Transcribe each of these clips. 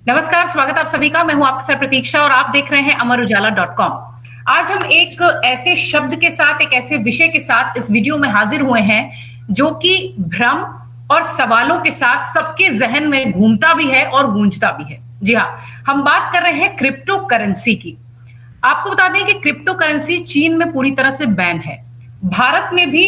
नमस्कार, स्वागत आप सभी का। मैं हूं आपके साथ प्रतीक्षा और आप देख रहे हैं अमरउजाला.com। आज हम एक ऐसे शब्द के साथ, एक ऐसे विषय के साथ इस वीडियो में हाजिर हुए हैं जो कि भ्रम और सवालों के साथ सबके जहन में घूमता भी है और गूंजता भी है। जी हाँ, हम बात कर रहे हैं क्रिप्टो करेंसी की। आपको बता दें कि क्रिप्टो करेंसी चीन में पूरी तरह से बैन है। भारत में भी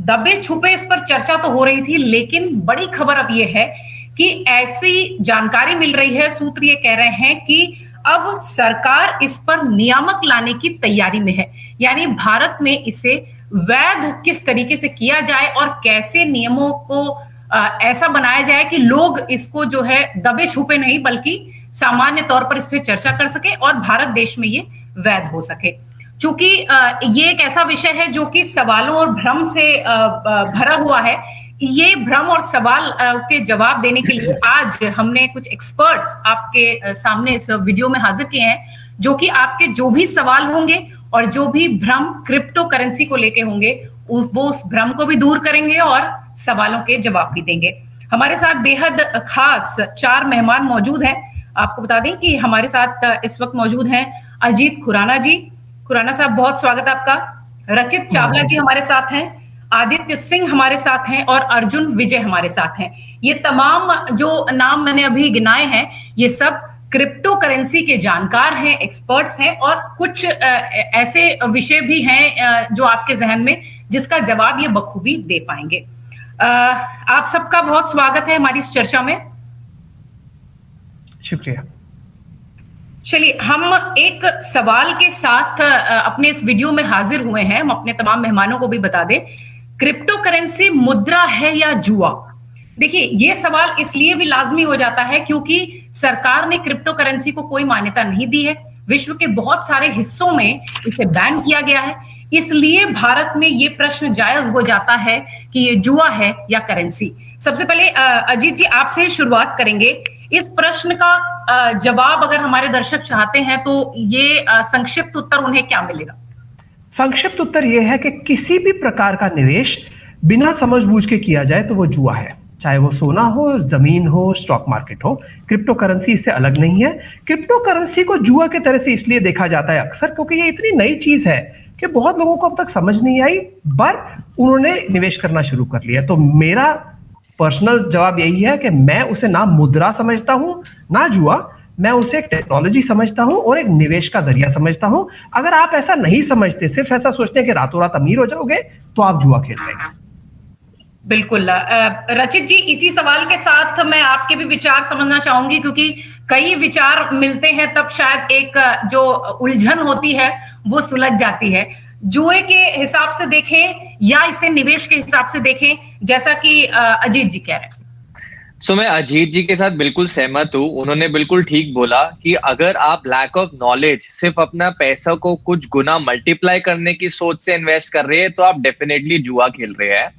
दबे छुपे इस पर चर्चा तो हो रही थी, लेकिन बड़ी खबर अब यह है कि ऐसी जानकारी मिल रही है, सूत्र ये कह रहे हैं कि अब सरकार इस पर नियामक लाने की तैयारी में है। यानी भारत में इसे वैध किस तरीके से किया जाए और कैसे नियमों को ऐसा बनाया जाए कि लोग इसको जो है दबे छुपे नहीं बल्कि सामान्य तौर पर इस पर चर्चा कर सके और भारत देश में ये वैध हो सके। चूंकि ये एक ऐसा विषय है जो कि सवालों और भ्रम से भरा हुआ है। ये भ्रम और सवाल के जवाब देने के लिए आज हमने कुछ एक्सपर्ट्स आपके सामने इस वीडियो में हाजिर किए हैं, जो कि आपके जो भी सवाल होंगे और जो भी भ्रम क्रिप्टो करेंसी को लेके होंगे वो उस भ्रम को भी दूर करेंगे और सवालों के जवाब भी देंगे। हमारे साथ बेहद खास 4 मेहमान मौजूद हैं। आपको बता दें कि हमारे साथ इस वक्त मौजूद हैं अजीत खुराना जी। खुराना साहब, बहुत स्वागत आपका। रचित चावला जी हमारे साथ हैं, आदित्य सिंह हमारे साथ हैं और अर्जुन विजय हमारे साथ हैं। ये तमाम जो नाम मैंने अभी गिनाए हैं, ये सब क्रिप्टो करेंसी के जानकार हैं, एक्सपर्ट्स हैं और कुछ ऐसे विषय भी हैं जो आपके जहन में जिसका जवाब ये बखूबी दे पाएंगे। आप सबका बहुत स्वागत है हमारी इस चर्चा में। शुक्रिया। चलिए, हम एक सवाल के साथ अपने इस वीडियो में हाजिर हुए हैं। हम अपने तमाम मेहमानों को भी बता दें, क्रिप्टो करेंसी मुद्रा है या जुआ? देखिए, ये सवाल इसलिए भी लाजमी हो जाता है क्योंकि सरकार ने क्रिप्टो करेंसी को कोई मान्यता नहीं दी है। विश्व के बहुत सारे हिस्सों में इसे बैन किया गया है। इसलिए भारत में ये प्रश्न जायज हो जाता है कि ये जुआ है या करेंसी। सबसे पहले अजीत जी, आपसे शुरुआत करेंगे। इस प्रश्न का जवाब अगर हमारे दर्शक चाहते हैं तो ये संक्षिप्त उत्तर उन्हें क्या मिलेगा? संक्षिप्त उत्तर यह है कि किसी भी प्रकार का निवेश बिना समझबूझ के किया जाए तो वो जुआ है। चाहे वो सोना हो, जमीन हो, स्टॉक मार्केट हो। क्रिप्टो करेंसी इससे अलग नहीं है। क्रिप्टो करेंसी को जुआ की तरह से इसलिए देखा जाता है अक्सर क्योंकि ये इतनी नई चीज है कि बहुत लोगों को अब तक समझ नहीं आई, बट उन्होंने निवेश करना शुरू कर लिया। तो मेरा पर्सनल जवाब यही है कि मैं उसे ना मुद्रा समझता हूं ना जुआ, मैं उसे एक टेक्नोलॉजी समझता हूं और एक निवेश का जरिया समझता हूं। अगर आप ऐसा नहीं समझते, सिर्फ ऐसा सोचते हैं कि रातों रात अमीर हो जाओगे, तो आप जुआ खेल रहे हैं। बिल्कुल। रचित जी, इसी सवाल के साथ मैं आपके भी विचार समझना चाहूंगी क्योंकि कई विचार मिलते हैं तब शायद एक जो उलझन होती है वो सुलझ जाती है। जुए के हिसाब से देखें या इसे निवेश के हिसाब से देखें, जैसा कि अजीत जी कह रहे हैं। मैं अजीत जी के साथ बिल्कुल सहमत हूँ। उन्होंने बिल्कुल ठीक बोला कि अगर आप लैक ऑफ नॉलेज सिर्फ अपना पैसा को कुछ गुना मल्टीप्लाई करने की सोच से इन्वेस्ट कर रहे हैं तो आप डेफिनेटली जुआ खेल रहे हैं।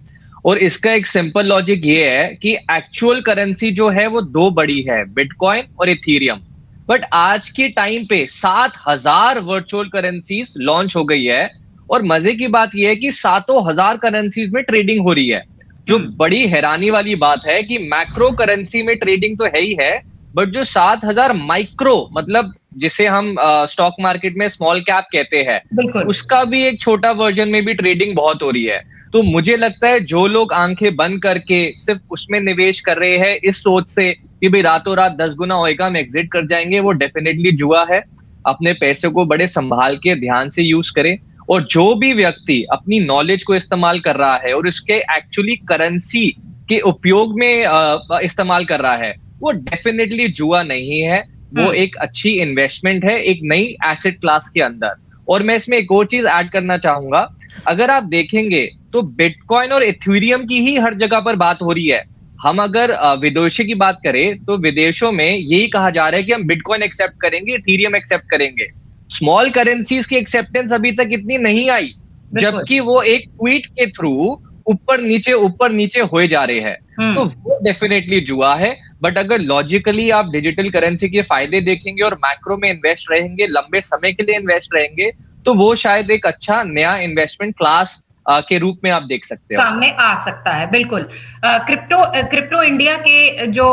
और इसका एक सिंपल लॉजिक ये है कि एक्चुअल करेंसी जो है वो 2 बड़ी है, बिटकॉइन और इथेरियम। बट आज के टाइम पे 7,000 वर्चुअल करेंसीज लॉन्च हो गई है और मजे की बात यह है कि 7,000 करेंसीज में ट्रेडिंग हो रही है। जो बड़ी हैरानी वाली बात है कि मैक्रो करेंसी में ट्रेडिंग तो है ही है, बट जो 7,000 माइक्रो, मतलब जिसे हम स्टॉक मार्केट में स्मॉल कैप कहते हैं, उसका भी एक छोटा वर्जन में भी ट्रेडिंग बहुत हो रही है। तो मुझे लगता है जो लोग आंखें बंद करके सिर्फ उसमें निवेश कर रहे हैं इस सोच से कि भाई रातों रात 10 गुना होएगा, हम एग्जिट कर जाएंगे, वो डेफिनेटली जुआ है। अपने पैसे को बड़े संभाल के ध्यान से यूज करें। और जो भी व्यक्ति अपनी नॉलेज को इस्तेमाल कर रहा है और इसके एक्चुअली करेंसी के उपयोग में इस्तेमाल कर रहा है, वो डेफिनेटली जुआ नहीं है, वो एक अच्छी इन्वेस्टमेंट है एक नई एसेट क्लास के अंदर। और मैं इसमें एक और चीज ऐड करना चाहूंगा। अगर आप देखेंगे तो बिटकॉइन और इथेरियम की ही हर जगह पर बात हो रही है। हम अगर विदेशों की बात करें तो विदेशों में यही कहा जा रहा है कि हम बिटकॉइन एक्सेप्ट करेंगे, इथेरियम एक्सेप्ट करेंगे। स्मॉल करेंसीज की एक्सेप्टेंस अभी तक इतनी नहीं आई, जबकि वो एक ट्वीट के थ्रू ऊपर नीचे हो जा रहे हैं। तो वो डेफिनेटली जुआ है। बट अगर लॉजिकली आप डिजिटल करेंसी के फायदे देखेंगे और मैक्रो में इन्वेस्ट रहेंगे, लंबे समय के लिए इन्वेस्ट रहेंगे, तो वो शायद एक अच्छा नया इन्वेस्टमेंट क्लास के रूप में आप देख सकते हैं, सामने आ सकता है। बिल्कुल। क्रिप्टो इंडिया के जो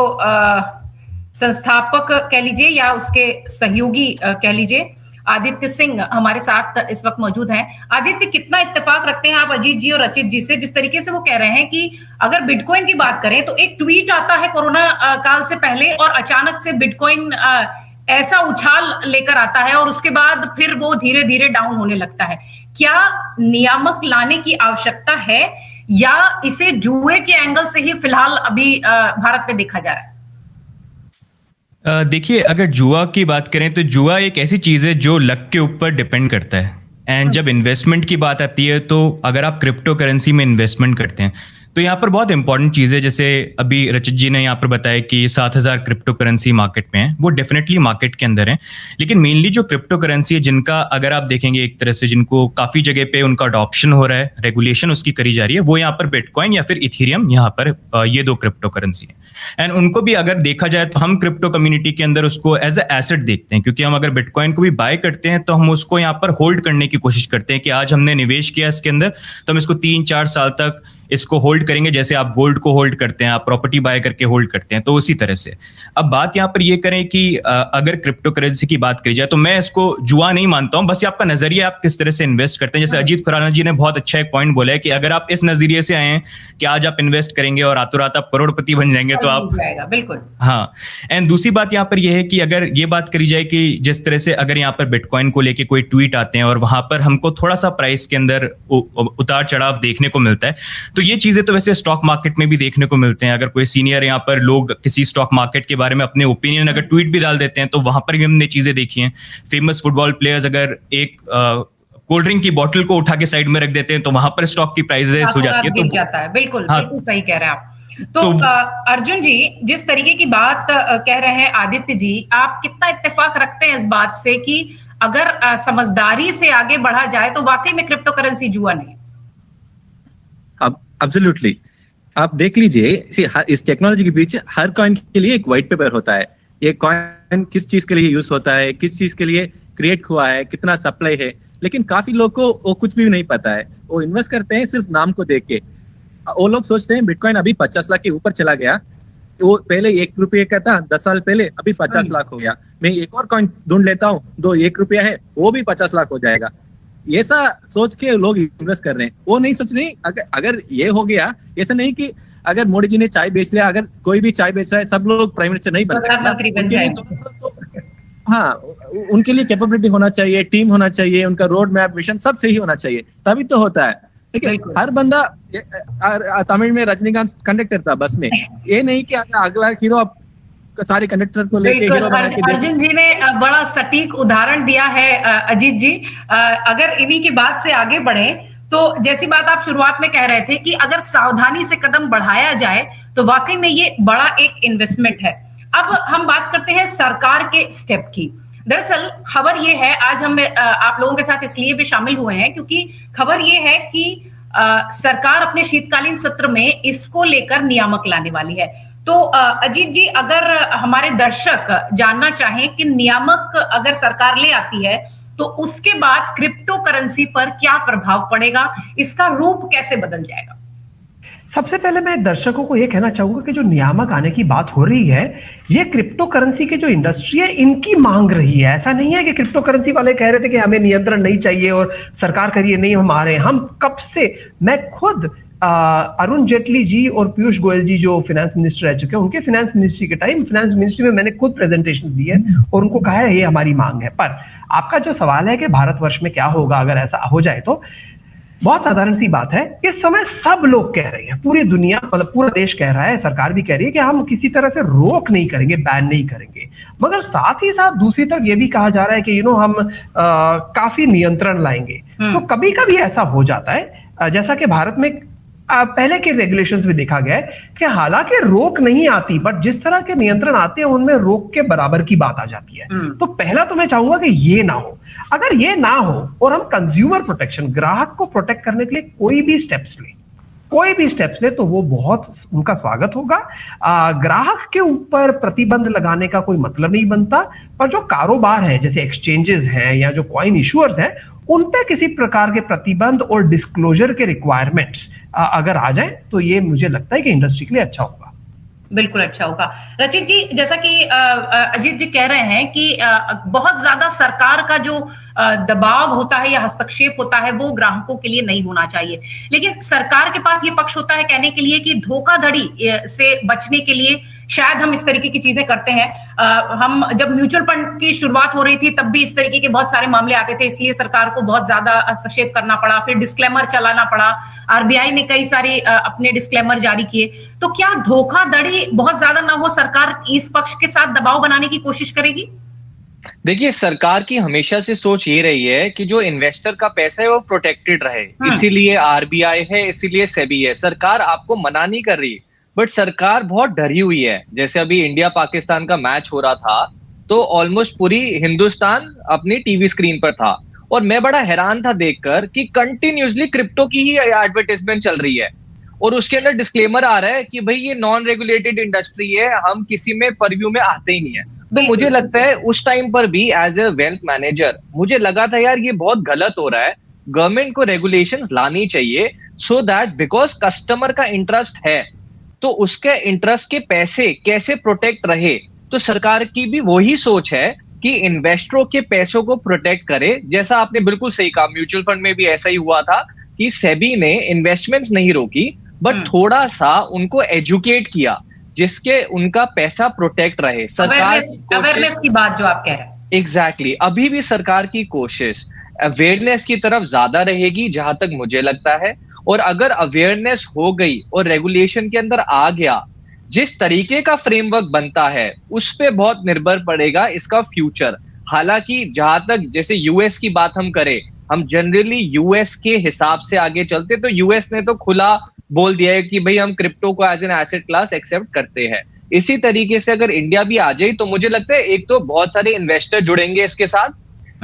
संस्थापक कह लीजिए या उसके सहयोगी कह लीजिए आदित्य सिंह हमारे साथ इस वक्त मौजूद हैं। आदित्य, कितना इत्तेफाक रखते हैं आप अजीत जी और रचित जी से, जिस तरीके से वो कह रहे हैं कि अगर बिटकॉइन की बात करें तो एक ट्वीट आता है कोरोना काल से पहले और अचानक से बिटकॉइन ऐसा उछाल लेकर आता है और उसके बाद फिर वो धीरे धीरे डाउन होने लगता है। क्या नियामक लाने की आवश्यकता है या इसे जुए के एंगल से ही फिलहाल अभी भारत में देखा जा रहा है? देखिए, अगर जुआ की बात करें तो जुआ एक ऐसी चीज़ है जो लक के ऊपर डिपेंड करता है। एंड जब इन्वेस्टमेंट की बात आती है तो अगर आप क्रिप्टो करेंसी में इन्वेस्टमेंट करते हैं तो यहाँ पर बहुत इंपॉर्टेंट चीज़ है, जैसे अभी रचित जी ने यहाँ पर बताया कि 7,000 क्रिप्टो करेंसी मार्केट में है, वो डेफिनेटली मार्केट के अंदर है। लेकिन मेनली जो क्रिप्टो करेंसी है जिनका अगर आप देखेंगे एक तरह से जिनको काफ़ी जगह पे उनका अडॉप्शन हो रहा है, रेगुलेशन उसकी करी जा रही है, वो यहाँ पर बिटकॉइन या फिर इथेरियम, यहाँ पर ये 2 क्रिप्टो करेंसी है। एंड उनको भी अगर देखा जाए तो हम क्रिप्टो कम्युनिटी के अंदर उसको एज ए एसेट देखते हैं, क्योंकि हम अगर बिटकॉइन को भी बाय करते हैं तो हम उसको यहाँ पर होल्ड करने की कोशिश करते हैं कि आज हमने निवेश किया इसके अंदर तो हम इसको 3-4 साल तक इसको होल्ड करेंगे, जैसे आप गोल्ड को होल्ड करते हैं, आप प्रॉपर्टी बाय करके होल्ड करते हैं, तो उसी तरह से। अब बात यहाँ पर ये करें कि अगर क्रिप्टो करेंसी की बात करी जाए तो मैं इसको जुआ नहीं मानता हूं, बस ये आपका नजरिया, आप किस तरह से इन्वेस्ट करते हैं। जैसे अजीत खुराना जी ने बहुत अच्छा एक पॉइंट बोला है कि अगर आप इस नजरिए से आए हैं कि आज आप इन्वेस्ट करेंगे और रातों रात आप करोड़पति बन जाएंगे तो आप, बिल्कुल। हाँ। एंड दूसरी बात यहाँ पर यह है कि अगर ये बात करी जाए कि जिस तरह से अगर यहाँ पर बिटकॉइन को लेके कोई ट्वीट आते हैं और वहां पर हमको थोड़ा सा प्राइस के अंदर उतार चढ़ाव देखने को मिलता है, तो ये चीजें तो वैसे स्टॉक मार्केट में भी देखने को मिलते हैं। अगर कोई सीनियर यहाँ पर लोग किसी स्टॉक मार्केट के बारे में अपने ओपिनियन अगर ट्वीट भी डाल देते हैं तो वहां पर भी हमने चीजें देखी हैं। फेमस फुटबॉल प्लेयर्स अगर एक कोल्ड ड्रिंक की बोतल को उठा के साइड में रख देते हैं तो वहां पर स्टॉक की प्राइसेस हो जाती है, तो जाता है। बिल्कुल, हाँ, बिल्कुल सही कह रहे हैं आप। तो अर्जुन जी, जिस तरीके की बात कह रहे हैं आदित्य जी, आप कितना इत्तेफाक रखते हैं इस बात से कि अगर समझदारी से आगे बढ़ा जाए तो वाकई में क्रिप्टो करेंसी जुआ नहीं? एब्सोल्युटली। आप देख लीजिए, इस टेक्नोलॉजी के पीछे हर कॉइन के लिए एक व्हाइट पेपर होता है। ये कॉइन किस चीज के लिए यूज होता है, किस चीज के लिए क्रिएट हुआ है, कितना सप्लाई है, लेकिन काफी लोग को वो कुछ भी नहीं पता है। वो इन्वेस्ट करते हैं सिर्फ नाम को देख के। वो लोग सोचते हैं बिटकॉइन अभी 50 लाख के ऊपर चला गया, वो पहले 1 रुपये का था 10 साल पहले, अभी 50 लाख हो गया, मैं एक और कॉइन ढूंढ लेता हूँ, 1 रुपया है, वो भी 50 लाख हो जाएगा। ऐसा सोच के लोग इन्वेस्ट कर रहे हैं। वो नहीं सोच रहे अगर ये हो गया, ऐसा नहीं कि अगर मोदी जी ने चाय बेच लिया, अगर कोई भी चाय बेच रहा है, सब लोग प्राइम मिनिस्टर नहीं बन सकते। हाँ, उनके लिए कैपेबिलिटी होना चाहिए, टीम होना चाहिए, उनका रोड मैप मिशन सब सही होना चाहिए, तभी तो होता है। ठीक है, हर बंदा, तमिल में रजनीकांत कंडक्टर था बस में, ये नहीं कि अगला हीरो सारे कंडक्टर को लेके हीरो बना के। अर्जुन जी ने बड़ा सटीक उदाहरण दिया है अजीत जी। अगर इन्हीं की बात से आगे बढ़े तो जैसी बात आप शुरुआत में कह रहे थे कि अगर सावधानी से कदम बढ़ाया जाए तो वाकई में ये बड़ा एक इन्वेस्टमेंट है। अब हम बात करते हैं सरकार के स्टेप की। दरअसल खबर ये है, आज हम आप लोगों के साथ इसलिए भी शामिल हुए हैं क्योंकि खबर ये है कि सरकार अपने शीतकालीन सत्र में इसको लेकर नियामक लाने वाली है। तो अजीत जी, अगर हमारे दर्शक जानना चाहें कि नियामक अगर सरकार ले आती है तो उसके बाद क्रिप्टो करेंसी पर क्या प्रभाव पड़ेगा, इसका रूप कैसे बदल जाएगा? सबसे पहले मैं दर्शकों को यह कहना चाहूंगा कि जो नियामक आने की बात हो रही है, ये क्रिप्टो करेंसी की जो इंडस्ट्री है इनकी मांग रही है। ऐसा नहीं है कि क्रिप्टो करेंसी वाले कह रहे थे कि हमें नियंत्रण नहीं चाहिए और सरकार करिए, नहीं हम आ रहे हैं। हम कब से, मैं खुद अरुण जेटली जी और पीयूष गोयल जी जो फाइनेंस मिनिस्टर रह चुके हैं, उनके फाइनेंस मिनिस्ट्री के टाइम फाइनेंस मिनिस्ट्री में मैंने खुद प्रेजेंटेशन दी है और उनको कहा है ये हमारी मांग है। पर आपका जो सवाल है कि भारतवर्ष में क्या होगा अगर ऐसा हो जाए, तो बहुत साधारण सी बात है। इस समय सब लोग कह रहे हैं, पूरी दुनिया, मतलब पूरा देश कह रहा है, सरकार भी कह रही है कि हम किसी तरह से रोक नहीं करेंगे, बैन नहीं करेंगे। मगर साथ ही साथ दूसरी तरफ ये भी कहा जा रहा है कि हम काफी नियंत्रण लाएंगे। तो कभी कभी ऐसा हो जाता है, जैसा कि भारत में पहले के रेगुलेशंस में देखा गया है कि हालांकि रोक नहीं आती, बट जिस तरह के नियंत्रण आते हैं उनमें रोक के बराबर की बात आ जाती है। तो पहला तो मैं चाहूंगा कि ये ना हो। अगर ये ना हो और हम कंज्यूमर प्रोटेक्शन, ग्राहक को प्रोटेक्ट करने के लिए कोई भी स्टेप्स ले तो वो बहुत उनका स्वागत होगा। ग्राहक के ऊपर प्रतिबंध लगाने का कोई मतलब नहीं बनता, पर जो कारोबार है, जैसे एक्सचेंजेस हैं या जो कॉइन इशूअर्स हैं, उन पे किसी प्रकार के प्रतिबंध और डिस्क्लोजर के रिक्वायरमेंट्स अगर आ जाए तो ये मुझे लगता है कि इंडस्ट्री के लिए अच्छा होगा। बिल्कुल अच्छा होगा। रचित जी, जैसा कि अजीत जी कह रहे हैं कि बहुत ज्यादा सरकार का जो दबाव होता है या हस्तक्षेप होता है वो ग्राहकों के लिए नहीं होना चाहिए, लेकिन सरकार के पास ये पक्ष होता है कहने के लिए कि धोखाधड़ी से बचने के लिए शायद हम इस तरीके की चीजें करते हैं। हम जब म्यूचुअल फंड की शुरुआत हो रही थी तब भी इस तरीके के बहुत सारे मामले आते थे, इसलिए सरकार को बहुत ज्यादा हस्तक्षेप करना पड़ा, फिर डिस्क्लेमर चलाना पड़ा, आरबीआई ने कई सारे अपने डिस्क्लेमर जारी किए। तो क्या धोखाधड़ी बहुत ज्यादा ना हो, सरकार इस पक्ष के साथ दबाव बनाने की कोशिश करेगी? देखिए, सरकार की हमेशा से सोच ये रही है कि जो इन्वेस्टर का पैसा है वो प्रोटेक्टेड रहे, इसीलिए आरबीआई है, इसीलिए सेबी है। सरकार आपको मना नहीं कर रही, बट सरकार बहुत डरी हुई है। जैसे अभी इंडिया पाकिस्तान का मैच हो रहा था तो ऑलमोस्ट पूरी हिंदुस्तान अपनी टीवी स्क्रीन पर था, और मैं बड़ा हैरान था देखकर कि कंटिन्यूसली क्रिप्टो की ही एडवर्टाइजमेंट चल रही है, और उसके अंदर डिस्क्लेमर आ रहा है कि भाई ये नॉन रेगुलेटेड इंडस्ट्री है, हम किसी में परव्यू में आते ही नहीं है। तो मुझे लगता है उस टाइम पर भी एज ए वेल्थ मैनेजर मुझे लगा था यार ये बहुत गलत हो रहा है, गवर्नमेंट को रेगुलेशंस लानी चाहिए, सो दैट बिकॉज कस्टमर का इंटरेस्ट है तो उसके इंटरेस्ट के पैसे कैसे प्रोटेक्ट रहे। तो सरकार की भी वही सोच है कि इन्वेस्टरों के पैसों को प्रोटेक्ट करे। जैसा आपने बिल्कुल सही कहा, म्यूचुअल फंड में भी ऐसा ही हुआ था कि सेबी ने इन्वेस्टमेंट्स नहीं रोकी, बट थोड़ा सा उनको एजुकेट किया जिसके उनका पैसा प्रोटेक्ट रहे। सरकार अवेयरनेस की बात जो आप कह रहे हैं, एग्जैक्टली अभी भी सरकार की कोशिश अवेयरनेस की तरफ ज्यादा रहेगी जहां तक मुझे लगता है। और अगर अवेयरनेस हो गई और रेगुलेशन के अंदर आ गया, जिस तरीके का फ्रेमवर्क बनता है उस पे बहुत निर्भर पड़ेगा इसका फ्यूचर। हालांकि जहां तक जैसे यूएस की बात हम करें, हम जनरली यूएस के हिसाब से आगे चलते, तो यूएस ने तो खुला बोल दिया है कि भाई हम क्रिप्टो को as an asset class accept करते हैं। इसी तरीके से अगर इंडिया भी आ जाए तो मुझे लगता है एक तो बहुत सारे इन्वेस्टर जुड़ेंगे इसके साथ,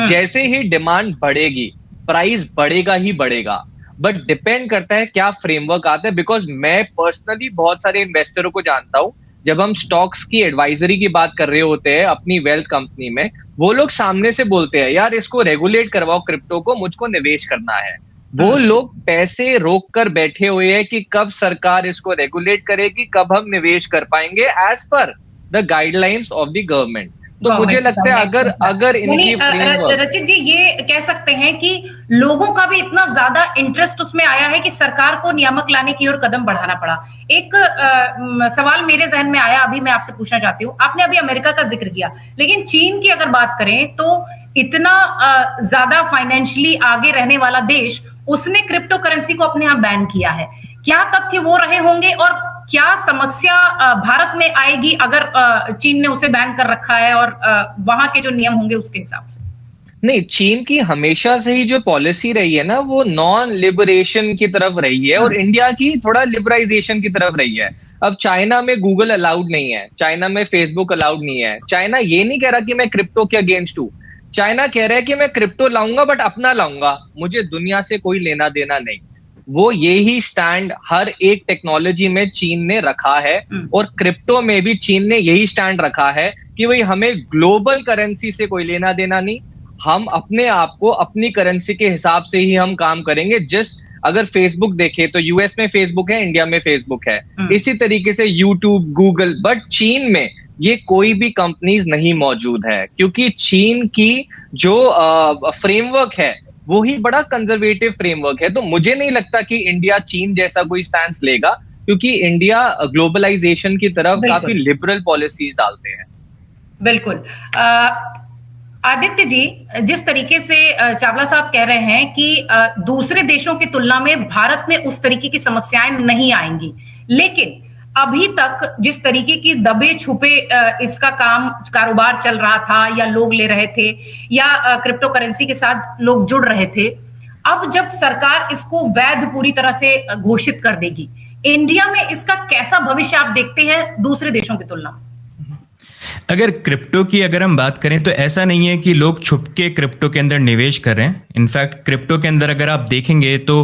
जैसे ही डिमांड बढ़ेगी प्राइस बढ़ेगा ही बढ़ेगा, बट डिपेंड करता है क्या फ्रेमवर्क आता है। बिकॉज मैं पर्सनली बहुत सारे इन्वेस्टरों को जानता हूं, जब हम स्टॉक्स की एडवाइजरी की बात कर रहे होते हैं अपनी वेल्थ कंपनी में, वो लोग सामने से बोलते हैं यार इसको रेगुलेट करवाओ क्रिप्टो को, मुझको निवेश करना है। वो लोग पैसे रोक कर बैठे हुए हैं कि कब सरकार इसको रेगुलेट करेगी, कब हम निवेश कर पाएंगे as per the guidelines of the government. तो मुझे लगता है अगर इनकी रचित जी ये कह सकते हैं कि लोगों का भी इतना ज्यादा इंटरेस्ट उसमें आया है कि सरकार को नियामक लाने की ओर कदम बढ़ाना पड़ा। एक सवाल मेरे जहन में आया, अभी मैं आपसे पूछना चाहती हूँ। आपने अभी अमेरिका का जिक्र किया, लेकिन चीन की अगर बात करें तो इतना ज्यादा फाइनेंशियली आगे रहने वाला देश, उसने क्रिप्टो करेंसी को अपने यहाँ बैन किया है। क्या तथ्य वो रहे होंगे और क्या समस्या भारत में आएगी अगर चीन ने उसे बैन कर रखा है और वहां के जो नियम होंगे उसके हिसाब से? नहीं, चीन की हमेशा से ही जो पॉलिसी रही है ना वो नॉन लिबरेशन की तरफ रही है, और इंडिया की थोड़ा लिबराइजेशन की तरफ रही है। अब चाइना में गूगल अलाउड नहीं है, चाइना में फेसबुक अलाउड नहीं है। चाइना ये नहीं कह रहा कि मैं क्रिप्टो के अगेंस्ट हूं, चाइना कह रहा है कि मैं क्रिप्टो लाऊंगा बट अपना लाऊंगा, मुझे दुनिया से कोई लेना देना नहीं। वो यही स्टैंड हर एक टेक्नोलॉजी में चीन ने रखा है, और क्रिप्टो में भी चीन ने यही स्टैंड रखा है कि भाई हमें ग्लोबल करेंसी से कोई लेना देना नहीं, हम अपने आप को अपनी करेंसी के हिसाब से ही हम काम करेंगे। जस्ट अगर फेसबुक देखे तो यूएस में फेसबुक है, इंडिया में फेसबुक है, इसी तरीके से यूट्यूब, गूगल, बट चीन में ये कोई भी कंपनीज नहीं मौजूद है, क्योंकि चीन की जो फ्रेमवर्क है वो ही बड़ा कंजर्वेटिव फ्रेमवर्क है। तो मुझे नहीं लगता कि इंडिया चीन जैसा कोई स्टैंड लेगा, क्योंकि इंडिया ग्लोबलाइजेशन की तरफ काफी लिबरल पॉलिसीज डालते हैं। बिल्कुल। आदित्य जी, जिस तरीके से चावला साहब कह रहे हैं कि दूसरे देशों की तुलना में भारत में उस तरीके की समस्याएं नहीं आएंगी, लेकिन अभी तक जिस तरीके की दबे छुपे इसका कारोबार चल रहा था या लोग ले रहे थे या क्रिप्टो करेंसी के साथ लोग जुड़ रहे थे, अब जब सरकार इसको वैध पूरी तरह से घोषित कर देगी, इंडिया में इसका कैसा भविष्य आप देखते हैं दूसरे देशों की तुलना में? अगर क्रिप्टो की अगर हम बात करें तो ऐसा नहीं है कि लोग छुप के क्रिप्टो के अंदर निवेश कर रहे हैं। इनफैक्ट क्रिप्टो के अंदर अगर आप देखेंगे तो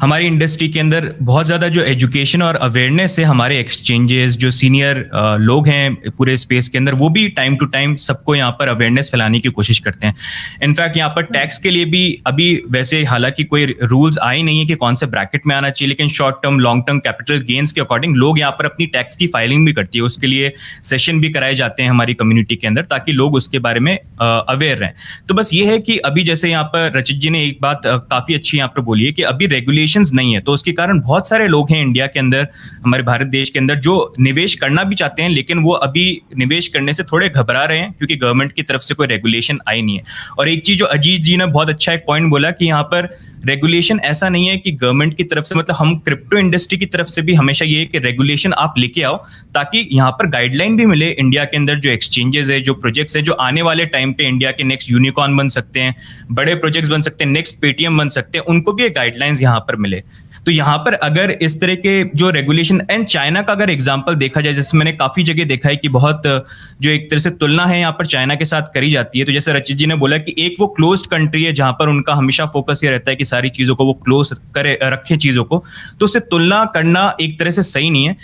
हमारी इंडस्ट्री के अंदर बहुत ज़्यादा जो एजुकेशन और अवेयरनेस है, हमारे एक्सचेंजेस जो सीनियर लोग हैं पूरे स्पेस के अंदर, वो भी टाइम टू टाइम सबको यहाँ पर अवेयरनेस फैलाने की कोशिश करते हैं। इनफैक्ट यहाँ पर टैक्स के लिए भी अभी वैसे हालांकि कोई रूल्स आए नहीं है कि कौन से ब्रैकेट में आना चाहिए, लेकिन short term long term capital gains के अकॉर्डिंग लोग यहाँ पर अपनी टैक्स की फाइलिंग भी करती है। उसके लिए सेशन भी कराए जाते हैं हमारी कम्युनिटी के अंदर ताकि लोग उसके बारे में अवेयर रहें। तो बस ये है कि अभी जैसे यहाँ पर रचित जी ने एक बात काफी अच्छी यहाँ पर बोली है कि अभी रेगुलेशंस नहीं है, तो उसके कारण बहुत सारे लोग हैं इंडिया के अंदर, हमारे भारत देश के अंदर, जो निवेश करना भी चाहते हैं लेकिन वो अभी निवेश करने से थोड़े घबरा रहे हैं क्योंकि गवर्नमेंट की तरफ से कोई रेगुलेशन आई नहीं है। और एक चीज जो अजीत जी ने बहुत अच्छा एक पॉइंट बोला कि यहाँ पर रेगुलेशन ऐसा नहीं है कि गवर्नमेंट की तरफ से, मतलब हम क्रिप्टो इंडस्ट्री की तरफ से भी हमेशा ये है कि रेगुलेशन आप लेके आओ ताकि यहाँ पर गाइडलाइन भी मिले इंडिया के अंदर जो एक्सचेंजेस है, जो प्रोजेक्ट्स है, जो आने वाले टाइम पे इंडिया के नेक्स्ट यूनिकॉर्न बन सकते हैं, बड़े प्रोजेक्ट्स बन सकते हैं, नेक्स्ट पेटीएम बन सकते हैं, उनको भी गाइडलाइंस यहाँ पर मिले। तो यहाँ पर अगर इस तरह के जो रेगुलेशन, एंड चाइना का अगर एग्जांपल देखा जाए, जैसे मैंने काफी जगह देखा है कि बहुत जो एक तरह से तुलना है यहाँ पर चाइना के साथ करी जाती है। तो जैसे रचित जी ने बोला कि एक वो क्लोज्ड कंट्री है जहां पर उनका हमेशा फोकस ये रहता है कि सारी चीजों को वो क्लोज करे रखे चीजों को, तो उससे तुलना करना एक तरह से सही नहीं है।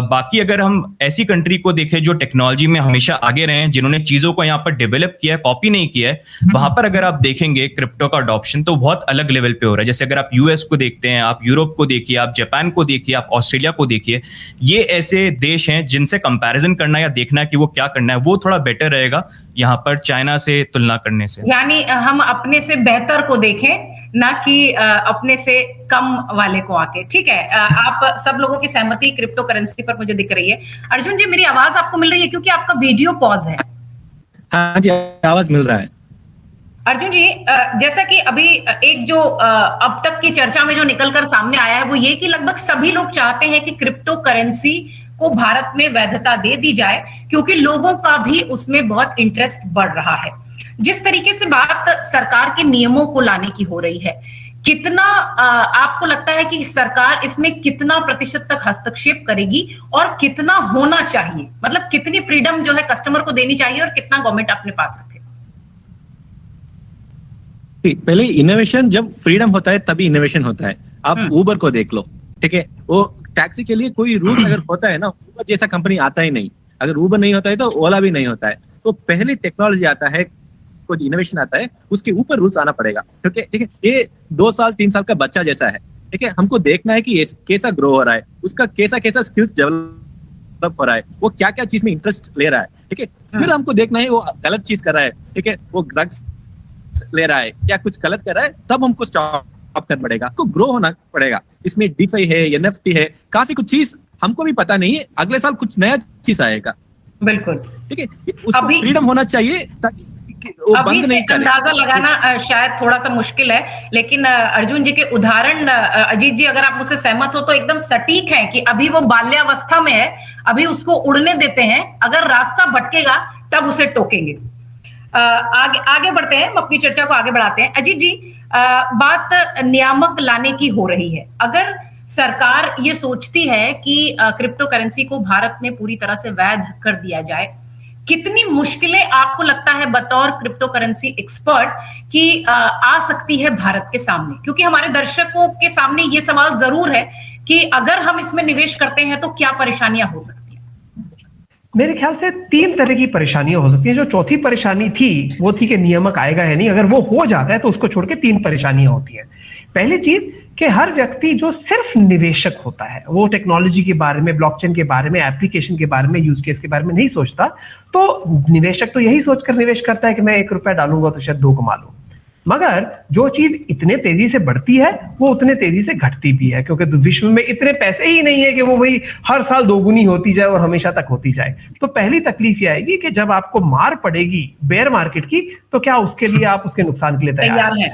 बाकी अगर हम ऐसी कंट्री को देखें जो टेक्नोलॉजी में हमेशा आगे रहे हैं, जिन्होंने चीजों को यहाँ पर डेवलप किया है, कॉपी नहीं किया है, वहां पर अगर आप देखेंगे क्रिप्टो का अडॉप्शन तो बहुत अलग लेवल पे हो रहा है। जैसे अगर आप यूएस को देखते हैं, आप यूरोप को देखिए, आप जापान को देखिए, आप ऑस्ट्रेलिया को देखिए, ये ऐसे देश हैं जिनसे कंपैरिजन करना या देखना कि वो क्या करना है वो थोड़ा बेटर रहेगा यहाँ पर चाइना से तुलना करने से। यानी हम अपने से बेहतर को देखें, ना कि अपने से कम वाले को आके। ठीक है, आप सब लोगों की सहमति क्रिप्टो करेंसी पर मुझे दिख रही है। अर्जुन जी, मेरी आवाज आपको मिल रही है? क्योंकि आपका वीडियो पॉज है। हाँ जी, आवाज मिल रहा है। अर्जुन जी, जैसा कि अभी एक जो अब तक की चर्चा में जो निकलकर सामने आया है वो ये कि लगभग सभी लोग चाहते हैं कि क्रिप्टो करेंसी को भारत में वैधता दे दी जाए क्योंकि लोगों का भी उसमें बहुत इंटरेस्ट बढ़ रहा है। जिस तरीके से बात सरकार के नियमों को लाने की हो रही है, कितना आपको लगता है कि सरकार इसमें कितना प्रतिशत तक हस्तक्षेप करेगी और कितना होना चाहिए? मतलब कितनी फ्रीडम जो है कस्टमर को देनी चाहिए और कितना गवर्नमेंट अपने पास रखे? पहले इनोवेशन, जब फ्रीडम होता है तभी इनोवेशन होता है। आप उबर को देख लो, ठीक है, वो टैक्सी के लिए कोई रूल अगर होता है ना, उबर जैसा कंपनी आता ही नहीं। अगर उबर नहीं होता है तो ओला भी नहीं होता है। तो पहले टेक्नोलॉजी आता है, कुछ इनोवेशन आता है, उसके ऊपर रूल्स आना पड़ेगा। ठीक है, ये 2 साल 3 साल का बच्चा जैसा है। ठीक है, हमको देखना है कि कैसा ग्रो हो रहा है, उसका कैसा स्किल्स डेवलप हो रहा है, वो क्या क्या चीज में इंटरेस्ट ले रहा है। ठीक है, फिर हमको देखना है वो गलत चीज कर रहा है, ठीक है, वो ड्रग्स ले रहा है या कुछ गलत कर रहा है, तब हमको स्टॉप करना पड़ेगा, तो ग्रो होना पड़ेगा। इसमें डीफाई है, एनएफटी है, काफी कुछ चीज हमको भी पता नहीं है। अगले साल कुछ नया चीज आएगा। बिल्कुल, ठीक है, उसको फ्रीडम होना चाहिए ताकि वो अभी बंद से नहीं करे। अंदाजा लगाना शायद थोड़ा सा मुश्किल है, लेकिन अर्जुन जी के उदाहरण, अजीत जी अगर आप मुझसे सहमत हो तो एकदम सटीक है कि अभी वो बाल्यावस्था में है, अभी उसको उड़ने देते हैं, अगर रास्ता भटकेगा तब उसे टोकेंगे। आगे बढ़ते हैं, हम अपनी चर्चा को आगे बढ़ाते हैं। अजीत जी, बात नियामक लाने की हो रही है। अगर सरकार ये सोचती है कि क्रिप्टो करेंसी को भारत में पूरी तरह से वैध कर दिया जाए, कितनी मुश्किलें आपको लगता है बतौर क्रिप्टो करेंसी एक्सपर्ट कि आ सकती है भारत के सामने? क्योंकि हमारे दर्शकों के सामने ये सवाल जरूर है कि अगर हम इसमें निवेश करते हैं तो क्या परेशानियां हो सकती हैं? मेरे ख्याल से 3 तरह की परेशानियां हो सकती हैं। जो चौथी परेशानी थी वो थी कि नियामक आएगा या नहीं। अगर वो हो जाता है तो उसको छोड़ के 3 परेशानियां होती हैं। पहली चीज कि हर व्यक्ति जो सिर्फ निवेशक होता है, वो टेक्नोलॉजी के बारे में, ब्लॉकचेन के बारे में, एप्लीकेशन के बारे में, यूज केस के बारे में नहीं सोचता। तो निवेशक तो यही सोचकर निवेश करता है कि मैं 1 रुपया डालूंगा तो शायद 2 कमा लूं। मगर जो चीज इतने तेजी से बढ़ती है वो उतने तेजी से घटती भी है, क्योंकि विश्व में इतने पैसे ही नहीं है कि वो वही हर साल दोगुनी होती जाए और हमेशा तक होती जाए। तो पहली तकलीफ ये आएगी कि जब आपको मार पड़ेगी बेयर मार्केट की, तो क्या उसके लिए आप उसके नुकसान के लिए तैयार हैं?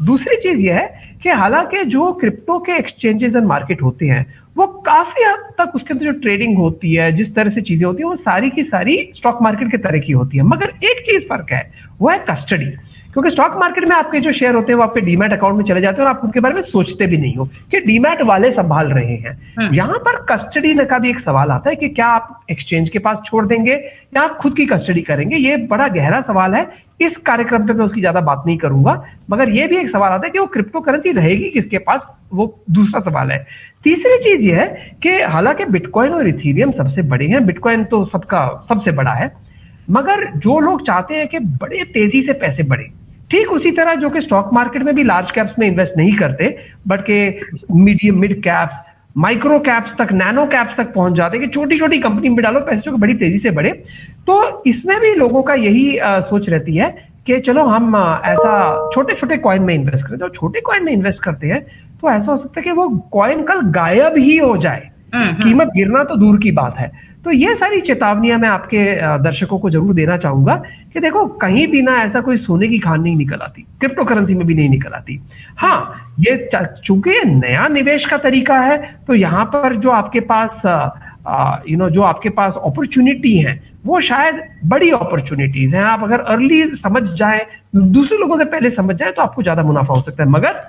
दूसरी चीज ये है कि हालांकि जो क्रिप्टो के एक्सचेंजेस एंड मार्केट होते हैं वो काफी हद तक उसके अंदर जो ट्रेडिंग होती है, जिस तरह से चीजें होती है, वो सारी की सारी स्टॉक मार्केट के तरह की होती है। मगर एक चीज फर्क है, वो है कस्टडी। क्योंकि स्टॉक मार्केट में आपके जो शेयर होते हैं वो आपके डीमैट अकाउंट में चले जाते हैं और आप उनके बारे में सोचते भी नहीं हो कि डीमैट वाले संभाल रहे हैं। यहाँ पर कस्टडी का भी एक सवाल आता है कि क्या आप एक्सचेंज के पास छोड़ देंगे या आप खुद की कस्टडी करेंगे। ये बड़ा गहरा सवाल है, इस कार्यक्रम पे मैं उसकी ज्यादा बात नहीं करूंगा, मगर ये भी एक सवाल आता है कि वो क्रिप्टो करेंसी रहेगी किसके पास, वो दूसरा सवाल है। तीसरी चीज ये है कि हालांकि बिटकॉइन और इथेरियम सबसे बड़े हैं, बिटकॉइन तो सबका सबसे बड़ा है, मगर जो लोग चाहते हैं कि बड़े तेजी से पैसे बढ़े, ठीक उसी तरह जो कि स्टॉक मार्केट में भी लार्ज कैप्स में इन्वेस्ट नहीं करते बट के medium mid caps micro caps तक नैनो कैप्स तक पहुंच जाते हैं कि छोटी छोटी कंपनी में डालो पैसे जो बड़ी तेजी से बढ़े, तो इसमें भी लोगों का यही सोच रहती है कि चलो हम ऐसा छोटे छोटे कॉइन में इन्वेस्ट करें। तो छोटे कॉइन में इन्वेस्ट करते हैं तो ऐसा हो सकता है कि वो कॉइन कल गायब ही हो जाए, कीमत गिरना तो दूर की बात है। तो ये सारी चेतावनियां मैं आपके दर्शकों को जरूर देना चाहूंगा कि देखो कहीं भी ना ऐसा कोई सोने की खान नहीं निकल आती, क्रिप्टो करेंसी में भी नहीं निकल आती। हाँ, ये चूंकि ये नया निवेश का तरीका है तो यहाँ पर जो आपके पास जो आपके पास अपॉर्चुनिटी है वो शायद बड़ी अपॉर्चुनिटीज हैं। आप अगर अर्ली समझ जाए, दूसरे लोगों से पहले समझ जाए तो आपको ज्यादा मुनाफा हो सकता है, मगर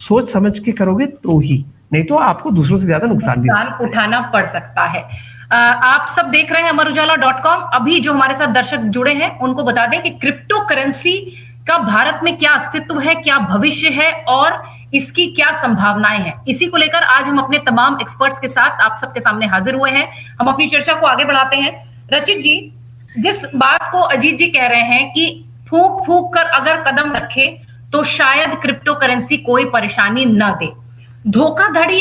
सोच समझ के करोगे तो ही, नहीं तो आपको दूसरों से ज्यादा नुकसान भी उठाना पड़ सकता है। आप सब देख रहे हैं अमरुजाला.com। अभी जो हमारे साथ दर्शक जुड़े हैं उनको बता दें कि क्रिप्टो करेंसी का भारत में क्या अस्तित्व है, क्या भविष्य है और इसकी क्या संभावनाएं हैं। इसी को लेकर आज हम अपने तमाम एक्सपर्ट्स के साथ आप सबके सामने हाजिर हुए हैं। हम अपनी चर्चा को आगे बढ़ाते हैं। रचित जी, जिस बात को अजीत जी कह रहे हैं कि फूंक फूंक कर अगर कदम रखे तो शायद क्रिप्टो करेंसी कोई परेशानी न दे, धोखाधड़ी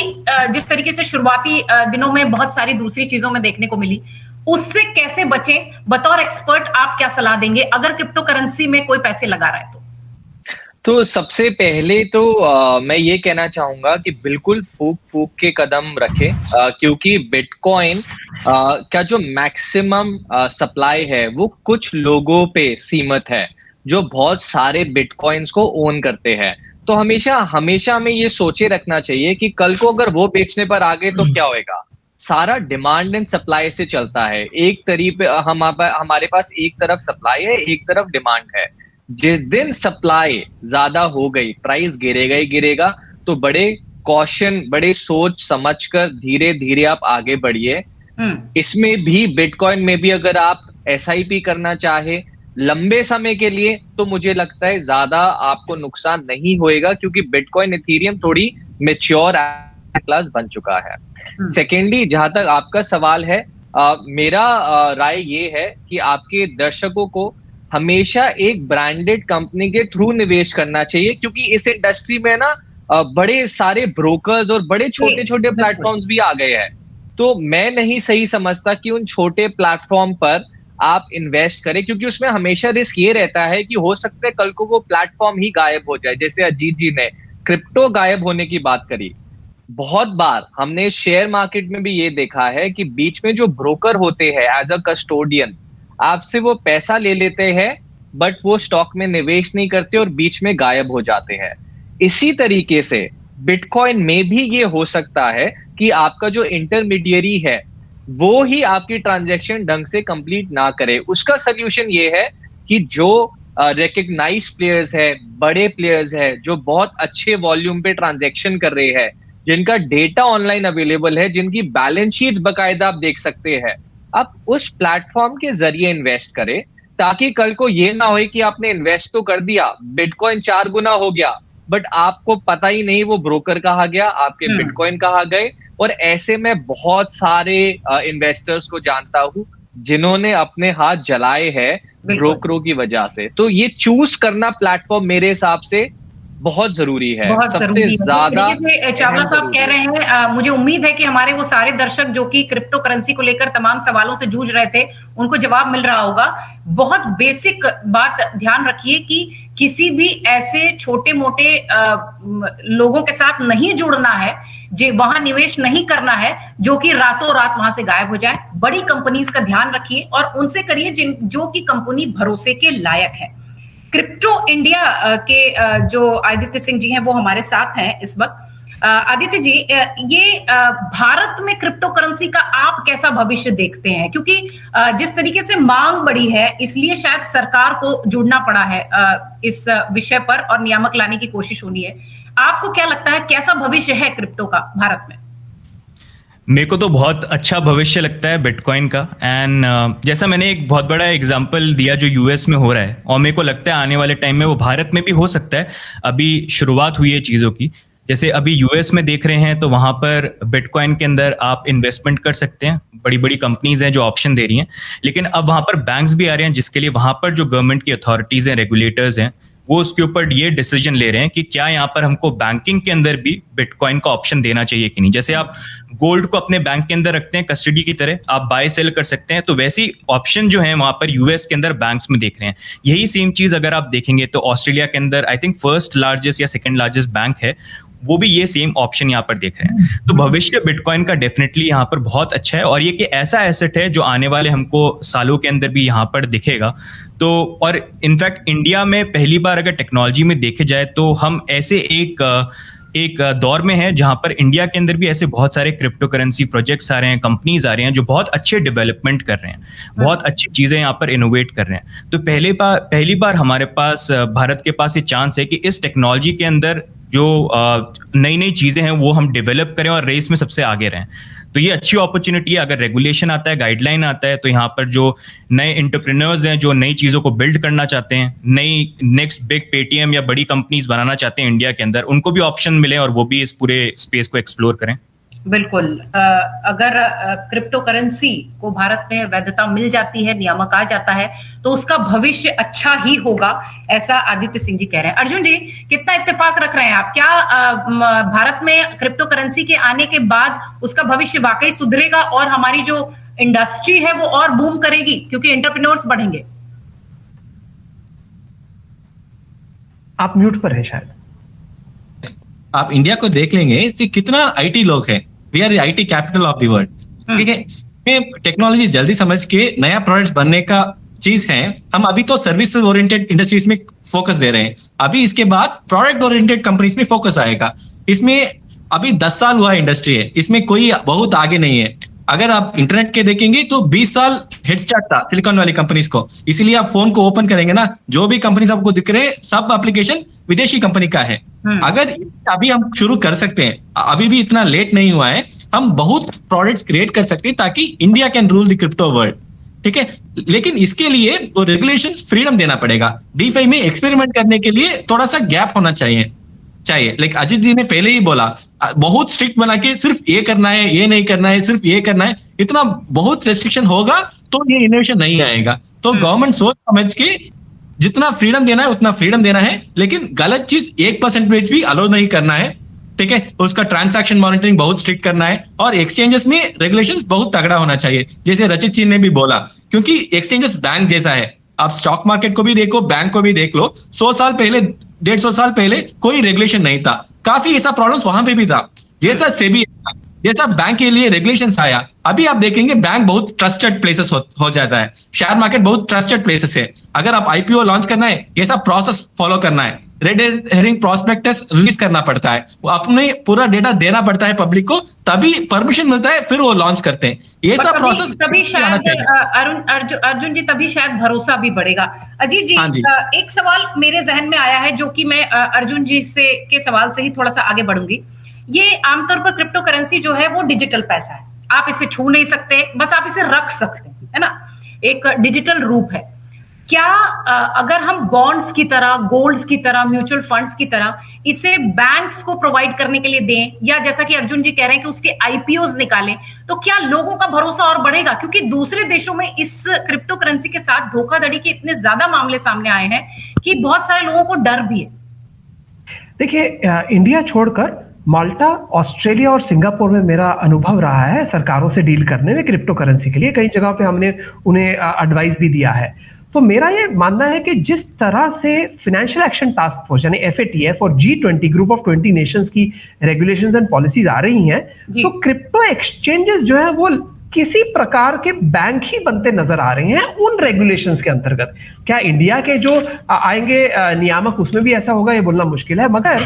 जिस तरीके से शुरुआती दिनों में बहुत सारी दूसरी चीजों में देखने को मिली, उससे कैसे बचें? बतौर एक्सपर्ट आप क्या सलाह देंगे अगर क्रिप्टो करेंसी में कोई पैसे लगा रहा है तो सबसे पहले तो मैं ये कहना चाहूंगा कि बिल्कुल फूक फूक के कदम रखें, क्योंकि बिटकॉइन का जो मैक्सिमम सप्लाई है वो कुछ लोगों पे सीमित है जो बहुत सारे बिटकॉइंस को ओन करते हैं। तो हमेशा हमेशा हमें ये सोचे रखना चाहिए कि कल को अगर वो बेचने पर आ गए तो क्या होएगा। सारा डिमांड एंड सप्लाई से चलता है। एक तरीके हमारे पास एक तरफ सप्लाई है, एक तरफ डिमांड है। जिस दिन सप्लाई ज्यादा हो गई प्राइस गिरेगा ही गिरेगा। तो बड़े कॉशन, बड़े सोच समझकर धीरे धीरे आप आगे बढ़िए। इसमें भी बिटकॉइन में भी अगर आप SIP करना चाहे लंबे समय के लिए तो मुझे लगता है ज्यादा आपको नुकसान नहीं होएगा, क्योंकि बिटकॉइन इथेरियम थोड़ी मैच्योर क्लास बन चुका है। सेकेंडली, जहां तक आपका सवाल है, मेरा राय ये है कि आपके दर्शकों को हमेशा एक ब्रांडेड कंपनी के थ्रू निवेश करना चाहिए, क्योंकि इस इंडस्ट्री में ना बड़े सारे ब्रोकर्स और बड़े छोटे छोटे प्लेटफॉर्म्स भी आ गए हैं। तो मैं नहीं सही समझता कि उन छोटे प्लेटफॉर्म पर आप इन्वेस्ट करें, क्योंकि उसमें हमेशा रिस्क ये रहता है कि हो सकता है कल को वो प्लेटफॉर्म ही गायब हो जाए। जैसे अजीत जी ने क्रिप्टो गायब होने की बात करी, बहुत बार हमने शेयर मार्केट में भी ये देखा है कि बीच में जो ब्रोकर होते हैं एज अ कस्टोडियन, आपसे वो पैसा ले लेते हैं बट वो स्टॉक में निवेश नहीं करते और बीच में गायब हो जाते हैं। इसी तरीके से बिटकॉइन में भी ये हो सकता है कि आपका जो इंटरमीडियरी है वो ही आपकी ट्रांजैक्शन ढंग से कंप्लीट ना करे। उसका सोल्यूशन ये है कि जो रिकग्नाइज प्लेयर्स है, बड़े प्लेयर्स है, जो बहुत अच्छे वॉल्यूम पे ट्रांजैक्शन कर रहे हैं, जिनका डेटा ऑनलाइन अवेलेबल है, जिनकी बैलेंस शीट्स बकायदा आप देख सकते हैं, आप उस प्लेटफॉर्म के जरिए इन्वेस्ट करें, ताकि कल को ये ना हो कि आपने इन्वेस्ट तो कर दिया, बिटकॉइन 4 गुना हो गया, बट आपको पता ही नहीं वो ब्रोकर कहाँ गया, आपके बिटकॉइन कहाँ गए। और ऐसे में बहुत सारे इन्वेस्टर्स को जानता हूं जिन्होंने अपने हाथ जलाए हैं ब्रोकरों की वजह से। तो ये चूज करना प्लेटफॉर्म मेरे हिसाब से बहुत जरूरी है, सबसे ज्यादा। चावला साहब कह रहे हैं, मुझे उम्मीद है कि हमारे वो सारे दर्शक जो कि क्रिप्टो करेंसी को लेकर तमाम सवालों से जूझ रहे थे उनको जवाब मिल रहा होगा। बहुत बेसिक बात ध्यान रखिए कि किसी भी ऐसे छोटे मोटे लोगों के साथ नहीं जुड़ना है, जो वहां निवेश नहीं करना है जो कि रातों रात वहां से गायब हो जाए। बड़ी कंपनीज का ध्यान रखिए और उनसे करिए जो कि कंपनी भरोसे के लायक है। क्रिप्टो इंडिया के जो आदित्य सिंह जी हैं वो हमारे साथ हैं इस वक्त। आदित्य जी, ये भारत में क्रिप्टो करेंसी का आप कैसा भविष्य देखते हैं? क्योंकि जिस तरीके से मांग बढ़ी है, इसलिए शायद सरकार को जुड़ना पड़ा है इस विषय पर और नियामक लाने की कोशिश होनी है। आपको क्या लगता है, कैसा भविष्य है क्रिप्टो का भारत में? मेरे को तो बहुत अच्छा भविष्य लगता है बिटकॉइन का। एंड जैसा मैंने एक बहुत बड़ा एग्जांपल दिया जो यूएस में हो रहा है, और मेरे को लगता है आने वाले टाइम में वो भारत में भी हो सकता है। अभी शुरुआत हुई है चीज़ों की। जैसे अभी यूएस में देख रहे हैं तो वहां पर बिटकॉइन के अंदर आप इन्वेस्टमेंट कर सकते हैं। बड़ी बड़ी कंपनीज हैं जो ऑप्शन दे रही हैं, लेकिन अब वहां पर बैंक्स भी आ रहे हैं जिसके लिए वहां पर जो गवर्नमेंट की अथॉरिटीज हैं, रेगुलेटर्स हैं, वो उसके ऊपर ये डिसीजन ले रहे हैं कि क्या यहाँ पर हमको बैंकिंग के अंदर भी बिटकॉइन का ऑप्शन देना चाहिए कि नहीं। जैसे आप गोल्ड को अपने बैंक के अंदर रखते हैं कस्टडी की तरह, आप बाय सेल कर सकते हैं, तो वैसी ऑप्शन जो है वहां पर यूएस के अंदर बैंक्स में देख रहे हैं। यही सेम चीज अगर आप देखेंगे तो ऑस्ट्रेलिया के अंदर आई थिंक फर्स्ट लार्जेस्ट या सेकंड लार्जेस्ट बैंक है, वो भी ये सेम ऑप्शन यहाँ पर देख रहे हैं। तो भविष्य बिटकॉइन का डेफिनेटली यहाँ पर बहुत अच्छा है, और ये कि ऐसा एसेट है जो आने वाले हमको सालों के अंदर भी यहाँ पर दिखेगा। तो और इनफैक्ट इंडिया में पहली बार अगर टेक्नोलॉजी में देखे जाए तो हम ऐसे एक दौर में है जहां पर इंडिया के अंदर भी ऐसे बहुत सारे क्रिप्टो करेंसी प्रोजेक्ट्स आ रहे हैं, कंपनीज आ रहे हैं जो बहुत अच्छे डेवलपमेंट कर रहे हैं, बहुत अच्छी चीजें यहाँ पर इनोवेट कर रहे हैं। तो पहली बार हमारे पास भारत के पास ये चांस है कि इस टेक्नोलॉजी के अंदर जो नई नई चीजें हैं वो हम डेवलप करें और रेस में सबसे आगे रहें। तो ये अच्छी अपॉर्चुनिटी है। अगर रेगुलेशन आता है, गाइडलाइन आता है, तो यहाँ पर जो नए एंटरप्रेन्योर्स हैं जो नई चीजों को बिल्ड करना चाहते हैं, नई नेक्स्ट बिग पेटीएम या बड़ी कंपनीज बनाना चाहते हैं इंडिया के अंदर, उनको भी ऑप्शन मिले और वो भी इस पूरे स्पेस को एक्सप्लोर करें। बिल्कुल। अगर क्रिप्टो करेंसी को भारत में वैधता मिल जाती है, नियामक आ जाता है, तो उसका भविष्य अच्छा ही होगा, ऐसा आदित्य सिंह जी कह रहे हैं। अर्जुन जी, कितना इत्तेफाक रख रहे हैं आप? क्या भारत में क्रिप्टो करेंसी के आने के बाद उसका भविष्य वाकई सुधरेगा और हमारी जो इंडस्ट्री है वो और बूम करेगी क्योंकि एंटरप्रेन्योर्स बढ़ेंगे? आप म्यूट पर है शायद। आप इंडिया को देख लेंगे कि कितना आईटी लोग हैं। We are IT capital of the world, ठीक है। टेक्नोलॉजी जल्दी समझ के नया प्रोडक्ट बनने का चीज है। हम अभी तो सर्विस ओरिएंटेड इंडस्ट्रीज में फोकस दे रहे हैं, अभी इसके बाद प्रोडक्ट ओरिएंटेड कंपनीज में फोकस आएगा। इसमें अभी 10 साल हुआ इंडस्ट्री है, इसमें कोई बहुत आगे नहीं है। अगर आप इंटरनेट के देखेंगे तो 20 साल हेड स्टार्ट था सिलिकॉन वाली कंपनीज को। इसीलिए आप फोन को ओपन करेंगे ना, जो भी कंपनीज आपको दिख रहे हैं सब एप्लीकेशन विदेशी कंपनी का है। अगर अभी हम शुरू कर सकते हैं, अभी भी इतना लेट नहीं हुआ है, हम बहुत प्रोडक्ट्स क्रिएट कर सकते हैं ताकि India can rule the crypto world, ठीक है। लेकिन इसके लिए वो रेगुलेशंस फ्रीडम देना पड़ेगा। डीफाई में एक्सपेरिमेंट करने के लिए थोड़ा सा गैप होना चाहिए। लाइक अजीत जी ने पहले ही बोला, बहुत स्ट्रिक्ट बना के सिर्फ ये करना है, ये नहीं करना है, सिर्फ ये करना है, इतना बहुत रेस्ट्रिक्शन होगा तो ये इनोवेशन नहीं आएगा। तो गवर्नमेंट सोच समझ के जितना फ्रीडम देना है उतना फ्रीडम देना है, लेकिन गलत चीज 1% भी अलाउ नहीं करना है, ठीक है। उसका ट्रांजैक्शन मॉनिटरिंग बहुत स्ट्रिक्ट करना है, और एक्सचेंजेस में रेगुलेशन बहुत तगड़ा होना चाहिए, जैसे रचित जी ने भी बोला, क्योंकि एक्सचेंजेस बैंक जैसा है। आप स्टॉक मार्केट को भी देखो, बैंक को भी देख लो। 100 साल पहले, 150 साल पहले कोई रेगुलेशन नहीं था, काफी ऐसा प्रॉब्लम वहां पे भी था। जैसा सेबी, जैसा बैंक के लिए रेगुलेशंस आया, अभी आप देखेंगे बैंक बहुत ट्रस्टेड प्लेसेस हो जाता है। शेयर मार्केट बहुत ट्रस्टेड प्लेसेस है। अगर आप आईपीओ लॉन्च करना है, ये सब प्रोसेस फॉलो करना है, रेड हेरिंग प्रोस्पेक्टस रिलीज करना पड़ता है, वो अपने पूरा डेटा देना पड़ता है पब्लिक को, तभी परमिशन मिलता है, फिर वो लॉन्च करते हैं। ये सब प्रोसेस तभी शायद अर्जुन जी, तभी शायद भरोसा भी बढ़ेगा। अजीत जी, एक सवाल मेरे जहन में आया है जो कि मैं अर्जुन जी के सवाल से ही थोड़ा सा आगे बढ़ूंगी। ये आमतौर पर क्रिप्टो करेंसी जो है वो डिजिटल पैसा है, आप इसे छू नहीं सकते, बस आप इसे रख सकते हैं, है ना, एक डिजिटल रूप है। क्या अगर हम बॉन्ड्स की तरह, गोल्ड्स की तरह, म्यूचुअल फंड्स की तरह इसे बैंक्स को प्रोवाइड करने के लिए दें, या जैसा कि अर्जुन जी कह रहे हैं कि उसके आईपीओज निकालें, तो क्या लोगों का भरोसा और बढ़ेगा? क्योंकि दूसरे देशों में इस क्रिप्टो करेंसी के साथ धोखाधड़ी के इतने ज्यादा मामले सामने आए हैं कि बहुत सारे लोगों को डर भी है। देखिए, इंडिया छोड़कर माल्टा, ऑस्ट्रेलिया और सिंगापुर में मेरा अनुभव रहा है सरकारों से डील करने में क्रिप्टो करेंसी के लिए। कई जगह पे हमने उन्हें एडवाइस भी दिया है। तो मेरा ये मानना है कि जिस तरह से फाइनेंशियल एक्शन टास्क फोर्स यानी FATF और G20 ग्रुप ऑफ 20 नेशंस की रेगुलेशंस एंड पॉलिसीज आ रही हैं, तो क्रिप्टो एक्सचेंजेस जो है वो किसी प्रकार के बैंक ही बनते नजर आ रहे हैं उन रेगुलेशंस के अंतर्गत। क्या इंडिया के जो आएंगे नियामक उसमें भी ऐसा होगा, ये बोलना मुश्किल है, मगर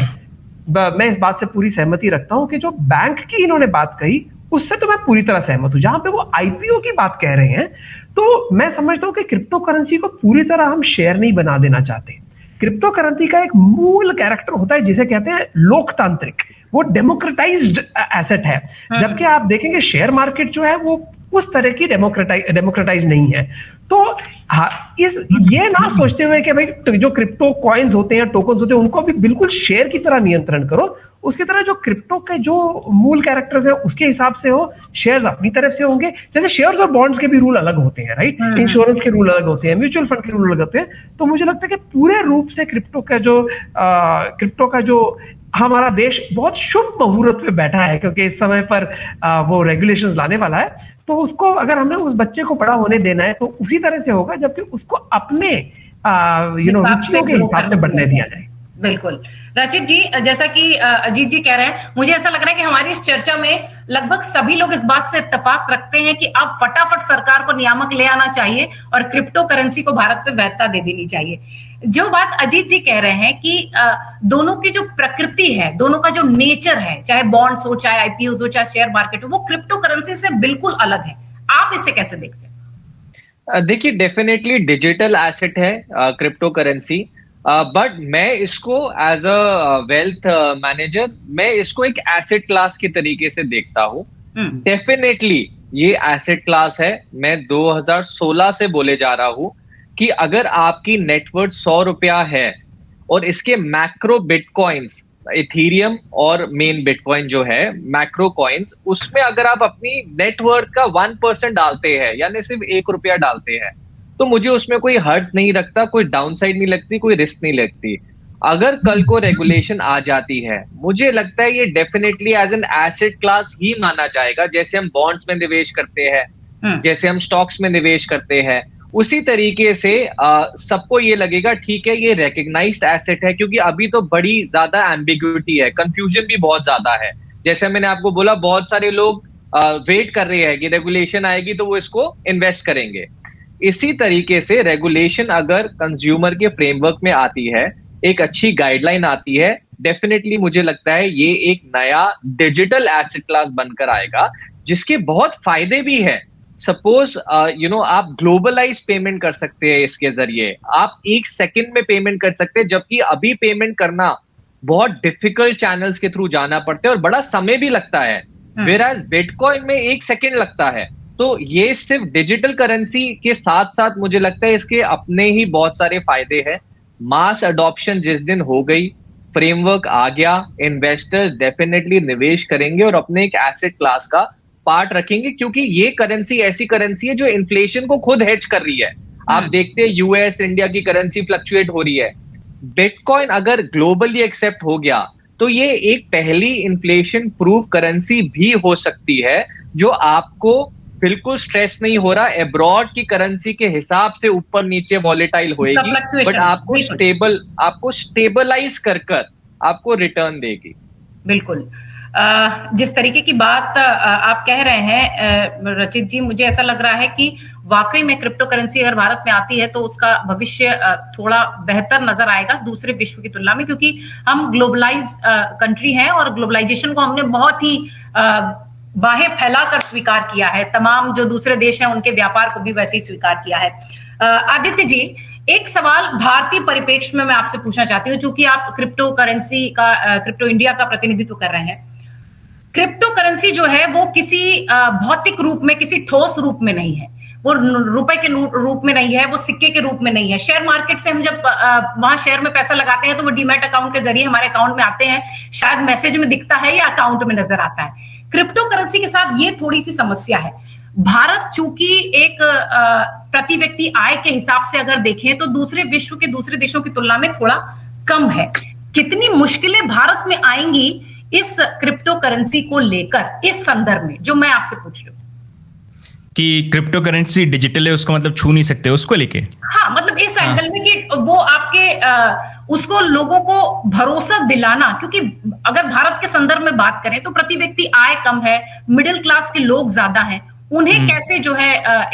मैं इस बात से पूरी सहमति रखता हूं कि जो बैंक की इन्होंने बात कही उससे तो मैं पूरी तरह सहमत हूं। जहां पे वो आईपीओ की बात कह रहे हैं तो मैं समझता हूं कि क्रिप्टो करेंसी को पूरी तरह हम शेयर नहीं बना देना चाहते। क्रिप्टो करेंसी का एक मूल कैरेक्टर होता है जिसे कहते हैं लोकतांत्रिक, वो डेमोक्रेटाइज्ड एसेट है। जबकि आप देखेंगे शेयर मार्केट जो है वो उस तरह की डेमोक्रेटाइज नहीं है। तो ये ना सोचते हुए कि भाई जो क्रिप्टो कॉइन्स होते हैं, टोकन्स होते हैं, उनको भी बिल्कुल शेयर की तरह नियंत्रण करो, उसकी तरह जो क्रिप्टो के जो मूल कैरेक्टर्स है उसके हिसाब से हो, शेयर्स अपनी तरफ से होंगे। जैसे शेयर्स और बॉन्ड्स के भी रूल अलग होते हैं, राइट, इंश्योरेंस के रूल अलग होते हैं, म्यूचुअल फंड के रूल अलग होते हैं। तो मुझे लगता है कि पूरे रूप से क्रिप्टो का जो हमारा देश बहुत शुभ मुहूर्त पे बैठा है, क्योंकि इस समय पर वो रेगुलेशंस लाने वाला है। तो उसको अगर हमें उस बच्चे को बड़ा होने देना है तो उसी तरह से होगा, जबकि उसको अपने रुचियों के हिसाब से बढ़ने दिया जाए। बिल्कुल। रचित जी, जैसा कि अजीत जी कह रहे हैं, मुझे ऐसा लग रहा है कि हमारी इस चर्चा में लगभग सभी लोग इस बात से इत्तेफाक रखते हैं कि अब फटाफट सरकार को नियामक ले आना चाहिए और क्रिप्टो करेंसी को भारत पे वैधता दे देनी चाहिए। जो बात अजीत जी कह रहे हैं कि दोनों की जो प्रकृति है, दोनों का जो नेचर है, चाहे बॉन्ड्स हो, चाहे आईपीओ हो, चाहे शेयर मार्केट हो, वो क्रिप्टो करेंसी से बिल्कुल अलग है। आप इसे कैसे देखते हैं? देखिए, डेफिनेटली डिजिटल एसेट है क्रिप्टो करेंसी, बट मैं इसको एज अ वेल्थ मैनेजर मैं इसको एक एसेट क्लास के तरीके से देखता हूँ। डेफिनेटली ये एसेट क्लास है। मैं 2016 से बोले जा रहा हूँ कि अगर आपकी नेटवर्थ 100 रुपया है और इसके मैक्रो बिटकॉइंस, इथीरियम और मेन बिटकॉइन जो है मैक्रो कॉइन्स, उसमें अगर आप अपनी नेटवर्थ का 1% डालते हैं, यानी सिर्फ 1 रुपया डालते हैं, तो मुझे उसमें कोई हर्ज नहीं लगता, कोई डाउनसाइड नहीं लगती, कोई रिस्क नहीं लगती। अगर कल को रेगुलेशन आ जाती है, मुझे लगता है ये definitely as an asset class ही माना जाएगा। जैसे हम बॉन्ड्स में निवेश करते हैं, जैसे हम स्टॉक्स में निवेश करते हैं, उसी तरीके से सबको ये लगेगा ठीक है ये रिकग्नाइज्ड एसेट है, क्योंकि अभी तो बड़ी ज्यादा एम्बिग्युइटी है, कंफ्यूजन भी बहुत ज्यादा है। जैसे मैंने आपको बोला, बहुत सारे लोग वेट कर रहे हैं कि रेगुलेशन आएगी तो वो इसको इन्वेस्ट करेंगे। इसी तरीके से रेगुलेशन अगर कंज्यूमर के फ्रेमवर्क में आती है, एक अच्छी गाइडलाइन आती है, डेफिनेटली मुझे लगता है ये एक नया डिजिटल एसेट क्लास बनकर आएगा, जिसके बहुत फायदे भी है। सपोज आप ग्लोबलाइज पेमेंट कर सकते हैं इसके जरिए, आप 1 सेकंड में पेमेंट कर सकते हैं, जबकि अभी पेमेंट करना बहुत डिफिकल्ट चैनल्स के थ्रू जाना पड़ता है और बड़ा समय भी लगता है, वेयरएज बिटकॉइन में 1 सेकंड लगता है। तो ये सिर्फ डिजिटल करेंसी के साथ साथ मुझे लगता है इसके अपने ही बहुत सारे फायदे हैं। मास अडॉप्शन जिस दिन हो गई, फ्रेमवर्क आ गया, इन्वेस्टर्स डेफिनेटली निवेश करेंगे और अपने एक एसेट क्लास का पार्ट रखेंगे, क्योंकि ये करेंसी ऐसी करेंसी है जो इन्फ्लेशन को खुद हेज कर रही है। आप देखते हैं यूएस, इंडिया की करेंसी फ्लक्चुएट हो रही है। बिटकॉइन अगर ग्लोबली एक्सेप्ट हो गया तो ये एक पहली इन्फ्लेशन प्रूफ करेंसी भी हो सकती है, जो आपको बिल्कुल स्ट्रेस नहीं हो रहा, एब्रॉड की करेंसी के हिसाब से ऊपर नीचे वॉलेटाइल होएगी, बट आपको स्टेबलाइज कर आपको रिटर्न देगी। बिल्कुल। जिस तरीके की बात आप कह रहे हैं रचित जी, मुझे ऐसा लग रहा है कि वाकई में क्रिप्टो करेंसी अगर भारत में आती है तो उसका भविष्य थोड़ा बेहतर नजर आएगा दूसरे विश्व की तुलना में, क्योंकि हम ग्लोबलाइज कंट्री हैं और ग्लोबलाइजेशन को हमने बहुत ही बाहें फैलाकर स्वीकार किया है। तमाम जो दूसरे देश हैं उनके व्यापार को भी वैसे ही स्वीकार किया है। आदित्य जी, एक सवाल भारतीय परिप्रेक्ष्य में मैं आपसे पूछना चाहती हूँ, चूंकि आप क्रिप्टो करेंसी का, क्रिप्टो इंडिया का प्रतिनिधित्व कर रहे हैं। क्रिप्टो करेंसी जो है वो किसी भौतिक रूप में, किसी ठोस रूप में नहीं है, वो रुपए के रूप में नहीं है, वो सिक्के के रूप में नहीं है। शेयर मार्केट से हम जब वहां शेयर में पैसा लगाते हैं तो वो डीमैट अकाउंट के जरिए हमारे अकाउंट में आते हैं, शायद मैसेज में दिखता है या अकाउंट में नजर आता है। क्रिप्टो करेंसी के साथ ये थोड़ी सी समस्या है। भारत चूंकि एक प्रति व्यक्ति आय के हिसाब से अगर देखें तो दूसरे विश्व के दूसरे देशों की तुलना में थोड़ा कम है। कितनी मुश्किलें भारत में आएंगी इस क्रिप्टो करेंसी को लेकर, इस संदर्भ में जो मैं आपसे पूछ रही हूँ कि क्रिप्टो करेंसी डिजिटल है, उसको मतलब छू नहीं सकते, उसको लेके? हाँ, मतलब इस एंगल में कि वो आपके उसको लोगों को भरोसा दिलाना, क्योंकि अगर भारत के संदर्भ में बात करें तो प्रति व्यक्ति आय कम है, मिडिल क्लास के लोग ज्यादा हैं, उन्हें कैसे जो है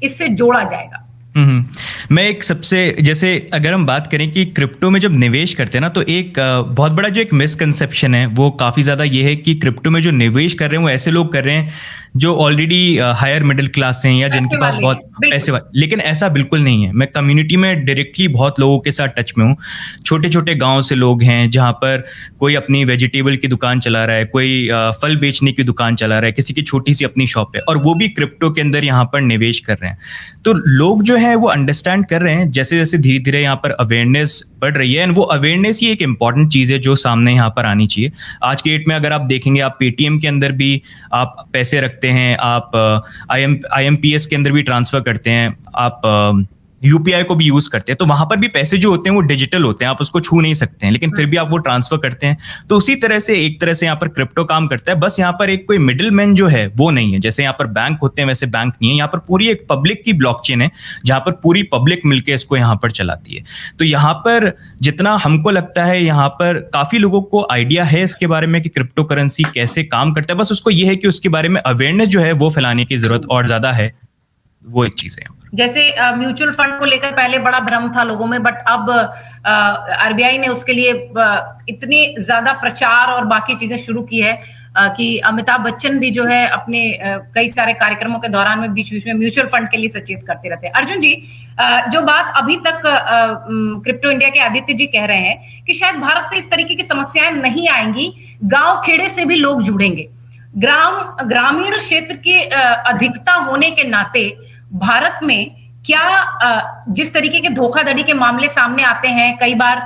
इससे जोड़ा जाएगा? मैं एक सबसे, जैसे अगर हम बात करें कि क्रिप्टो में जब निवेश करते हैं ना, तो एक बहुत बड़ा जो एक मिसकंसेप्शन है वो काफ़ी ज़्यादा ये है कि क्रिप्टो में जो निवेश कर रहे हैं वो ऐसे लोग कर रहे हैं जो ऑलरेडी हायर मिडिल क्लास हैं या जिनके पास बहुत पैसे वाले, लेकिन ऐसा बिल्कुल नहीं है। मैं कम्युनिटी में डायरेक्टली बहुत लोगों के साथ टच में हूँ। छोटे छोटे गाँव से लोग हैं जहाँ पर कोई अपनी वेजिटेबल की दुकान चला रहा है, कोई फल बेचने की दुकान चला रहा है, किसी की छोटी सी अपनी शॉप है, और वो भी क्रिप्टो के अंदर यहाँ पर निवेश कर रहे हैं। तो लोग जो है वो अंडरस्टैंड कर रहे हैं, जैसे जैसे धीरे धीरे यहाँ पर अवेयरनेस बढ़ रही है, एंड वो अवेयरनेस ही एक इंपॉर्टेंट चीज़ है जो सामने यहाँ पर आनी चाहिए। आज के डेट में अगर आप देखेंगे, आप पेटीएम के अंदर भी आप पैसे रखते हैं, आप IMPS के अंदर भी ट्रांसफर करते हैं, आप UPI को भी यूज करते हैं, तो वहां पर भी पैसे जो होते हैं वो डिजिटल होते हैं, आप उसको छू नहीं सकते हैं, लेकिन फिर भी आप वो ट्रांसफर करते हैं। तो उसी तरह से एक तरह से यहाँ पर क्रिप्टो काम करता है, बस यहाँ पर एक कोई मिडिल मैन जो है वो नहीं है। जैसे यहाँ पर बैंक होते हैं वैसे बैंक नहीं है, यहाँ पर पूरी एक पब्लिक की ब्लॉकचेन है जहां पर पूरी पब्लिक मिलकर इसको यहाँ पर चलाती है। तो यहाँ पर जितना हमको लगता है, यहाँ पर काफी लोगों को आइडिया है इसके बारे में कि क्रिप्टो करेंसी कैसे काम करता है, बस उसको ये है कि उसके बारे में अवेयरनेस जो है वो फैलाने की जरूरत और ज्यादा है। वो एक चीज है। जैसे म्यूचुअल फंड को लेकर पहले बड़ा भ्रम था लोगों में, बट अब RBI ने उसके लिए इतनी ज्यादा प्रचार और बाकी चीजें शुरू की है कि अमिताभ बच्चन भी जो है अपने कई सारे कार्यक्रमों के दौरान में बीच बीच में म्यूचुअल फंड के लिए सचेत करते रहते हैं। अर्जुन जी, जो बात अभी तक क्रिप्टो इंडिया के आदित्य जी कह रहे हैं कि शायद भारत में इस तरीके की समस्याएं नहीं आएंगी, गांव खेड़े से भी लोग जुड़ेंगे, ग्रामीण क्षेत्र की अधिकता होने के नाते भारत में क्या जिस तरीके के धोखाधड़ी के मामले सामने आते हैं, कई बार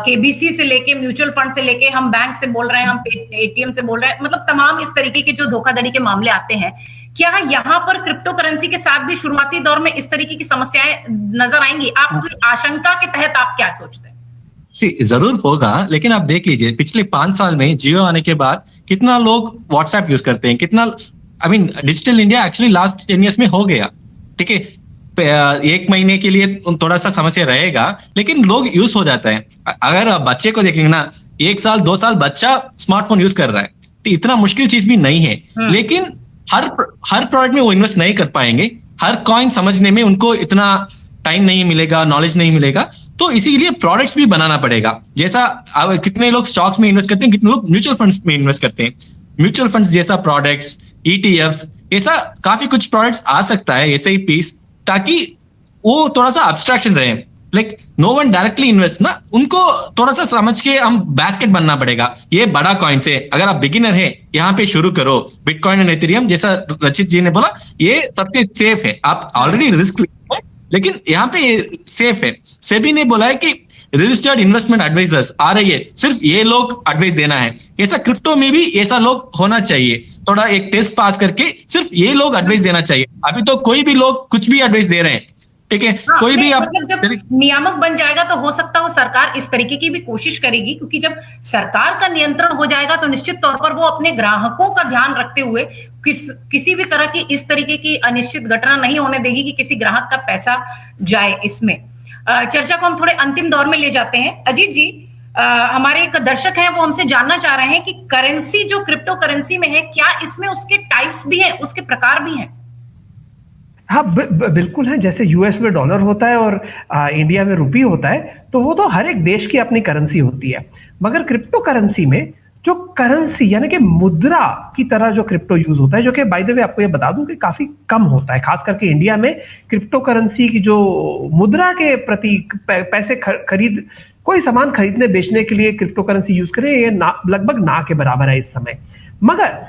KBC से लेके म्यूचुअल फंड से लेके हम बैंक से बोल रहे हैं, हम ATM से बोल रहे हैं, मतलब तमाम इस तरीके के जो धोखाधड़ी के मामले आते हैं, क्या यहाँ पर क्रिप्टो करेंसी के साथ भी शुरुआती दौर में इस तरीके की समस्याएं नजर आएंगी? आपकी आशंका के तहत आप क्या सोचते हैं? जरूर होगा, लेकिन आप देख लीजिए पिछले 5 साल में जियो आने के बाद कितना लोग व्हाट्सएप यूज करते हैं, कितना digital India actually last 10 years में हो गया। ठीक है, 1 महीने के लिए थोड़ा सा समस्या रहेगा, लेकिन लोग यूज हो जाता है। अगर आप बच्चे को देखेंगे ना, 1 साल 2 साल बच्चा स्मार्टफोन यूज कर रहा है, तो इतना मुश्किल चीज भी नहीं है। लेकिन हर प्रोडक्ट में वो इन्वेस्ट नहीं कर पाएंगे, हर कॉइन समझने में उनको इतना टाइम नहीं मिलेगा, नॉलेज नहीं मिलेगा, तो इसीलिए प्रोडक्ट्स भी बनाना पड़ेगा। जैसा कितने लोग स्टॉक्स में इन्वेस्ट करते हैं, कितने लोग म्यूचुअल फंड्स में इन्वेस्ट करते हैं। म्यूचुअल फंड्स जैसा प्रोडक्ट्स, ETFs, ऐसा काफी कुछ प्रोडक्ट्स आ सकता है, ऐसे ही पीस, ताकि वो थोड़ा सा अब्स्ट्रैक्शन रहे, like no one directly invest ना, उनको थोड़ा सा समझ के हम बास्केट बनना पड़ेगा। ये बड़ा कॉइन से अगर आप बिगिनर है, यहाँ पे शुरू करो, बिटकॉइन एंड एथेरियम, जैसा रचित जी ने बोला, ये सबसे सेफ है। आप ऑलरेडी रिस्क ले, लेकिन यहाँ पे ये सेफ है। सेबी ने बोला है कि रजिस्टर्ड इन्वेस्टमेंट एडवाइजर्स आ रही है, सिर्फ ये लोग एडवाइस देना है। ऐसा क्रिप्टो में भी ऐसा लोग होना चाहिए, थोड़ा एक टेस्ट पास करके सिर्फ ये लोग एडवाइस देना चाहिए। अभी तो कोई भी लोग कुछ भी एडवाइस दे रहे हैं, ठीक है। कोई भी मतलब जब नियामक बन जाएगा तो हो सकता हो सरकार इस तरीके की भी कोशिश करेगी, क्योंकि जब सरकार का नियंत्रण हो जाएगा तो निश्चित तौर पर वो अपने ग्राहकों का ध्यान रखते हुए किसी भी तरह की इस तरीके की अनिश्चित घटना नहीं होने देगी कि किसी ग्राहक का पैसा जाए। इसमें चर्चा को हम थोड़े अंतिम दौर में ले जाते हैं। अजीत जी, हमारे एक दर्शक हैं, वो हमसे जानना चाह रहे हैं कि करेंसी जो क्रिप्टो करेंसी में है, क्या इसमें उसके टाइप्स भी हैं, उसके प्रकार भी हैं? हाँ, बिल्कुल है। जैसे US में डॉलर होता है और इंडिया में रुपी होता है, तो वो तो हर एक देश की अपनी करेंसी होती है। मगर क्रिप्टो करेंसी में जो करेंसी यानी कि मुद्रा की तरह जो क्रिप्टो यूज होता है, जो कि बाय द वे आपको ये बता दूं कि काफी कम होता है, खास करके इंडिया में क्रिप्टो करेंसी की जो मुद्रा के प्रति पैसे खरीद, कोई सामान खरीदने बेचने के लिए क्रिप्टो करेंसी यूज करें, ये लगभग ना के बराबर है इस समय। मगर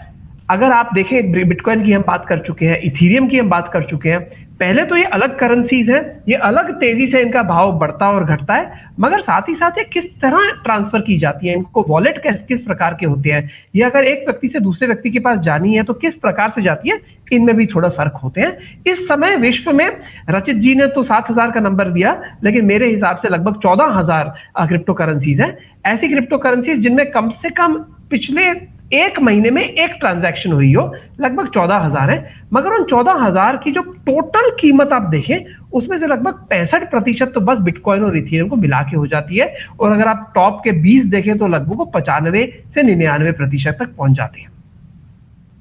अगर आप देखें, बिटकॉइन की हम बात कर चुके हैं, इथेरियम की हम बात कर चुके हैं, पहले तो ये अलग करेंसीज हैं, ये अलग तेजी से इनका भाव बढ़ता और घटता है, मगर साथ ही साथ ये किस तरह ट्रांसफर की जाती है, इनको वॉलेट किस प्रकार के होते हैं, ये अगर एक व्यक्ति से दूसरे व्यक्ति के पास जानी है तो किस प्रकार से जाती है, इनमें भी थोड़ा फर्क होते हैं। इस समय विश्व में, रचित जी ने तो 7,000 का नंबर दिया, लेकिन मेरे हिसाब से लगभग 14,000 क्रिप्टो करेंसीज हैं। ऐसी क्रिप्टो करेंसीज जिनमें कम से कम पिछले 1 महीने में एक ट्रांजैक्शन हुई हो, लगभग 14,000 है। मगर उन 14,000 की जो टोटल कीमत आप देखें, उसमें से लगभग 65% तो बस बिटकॉइन और इथेरियम को मिला के हो जाती है, और अगर आप टॉप के 20 देखें तो लगभग वो 95 से 99% तक पहुंच जाते हैं।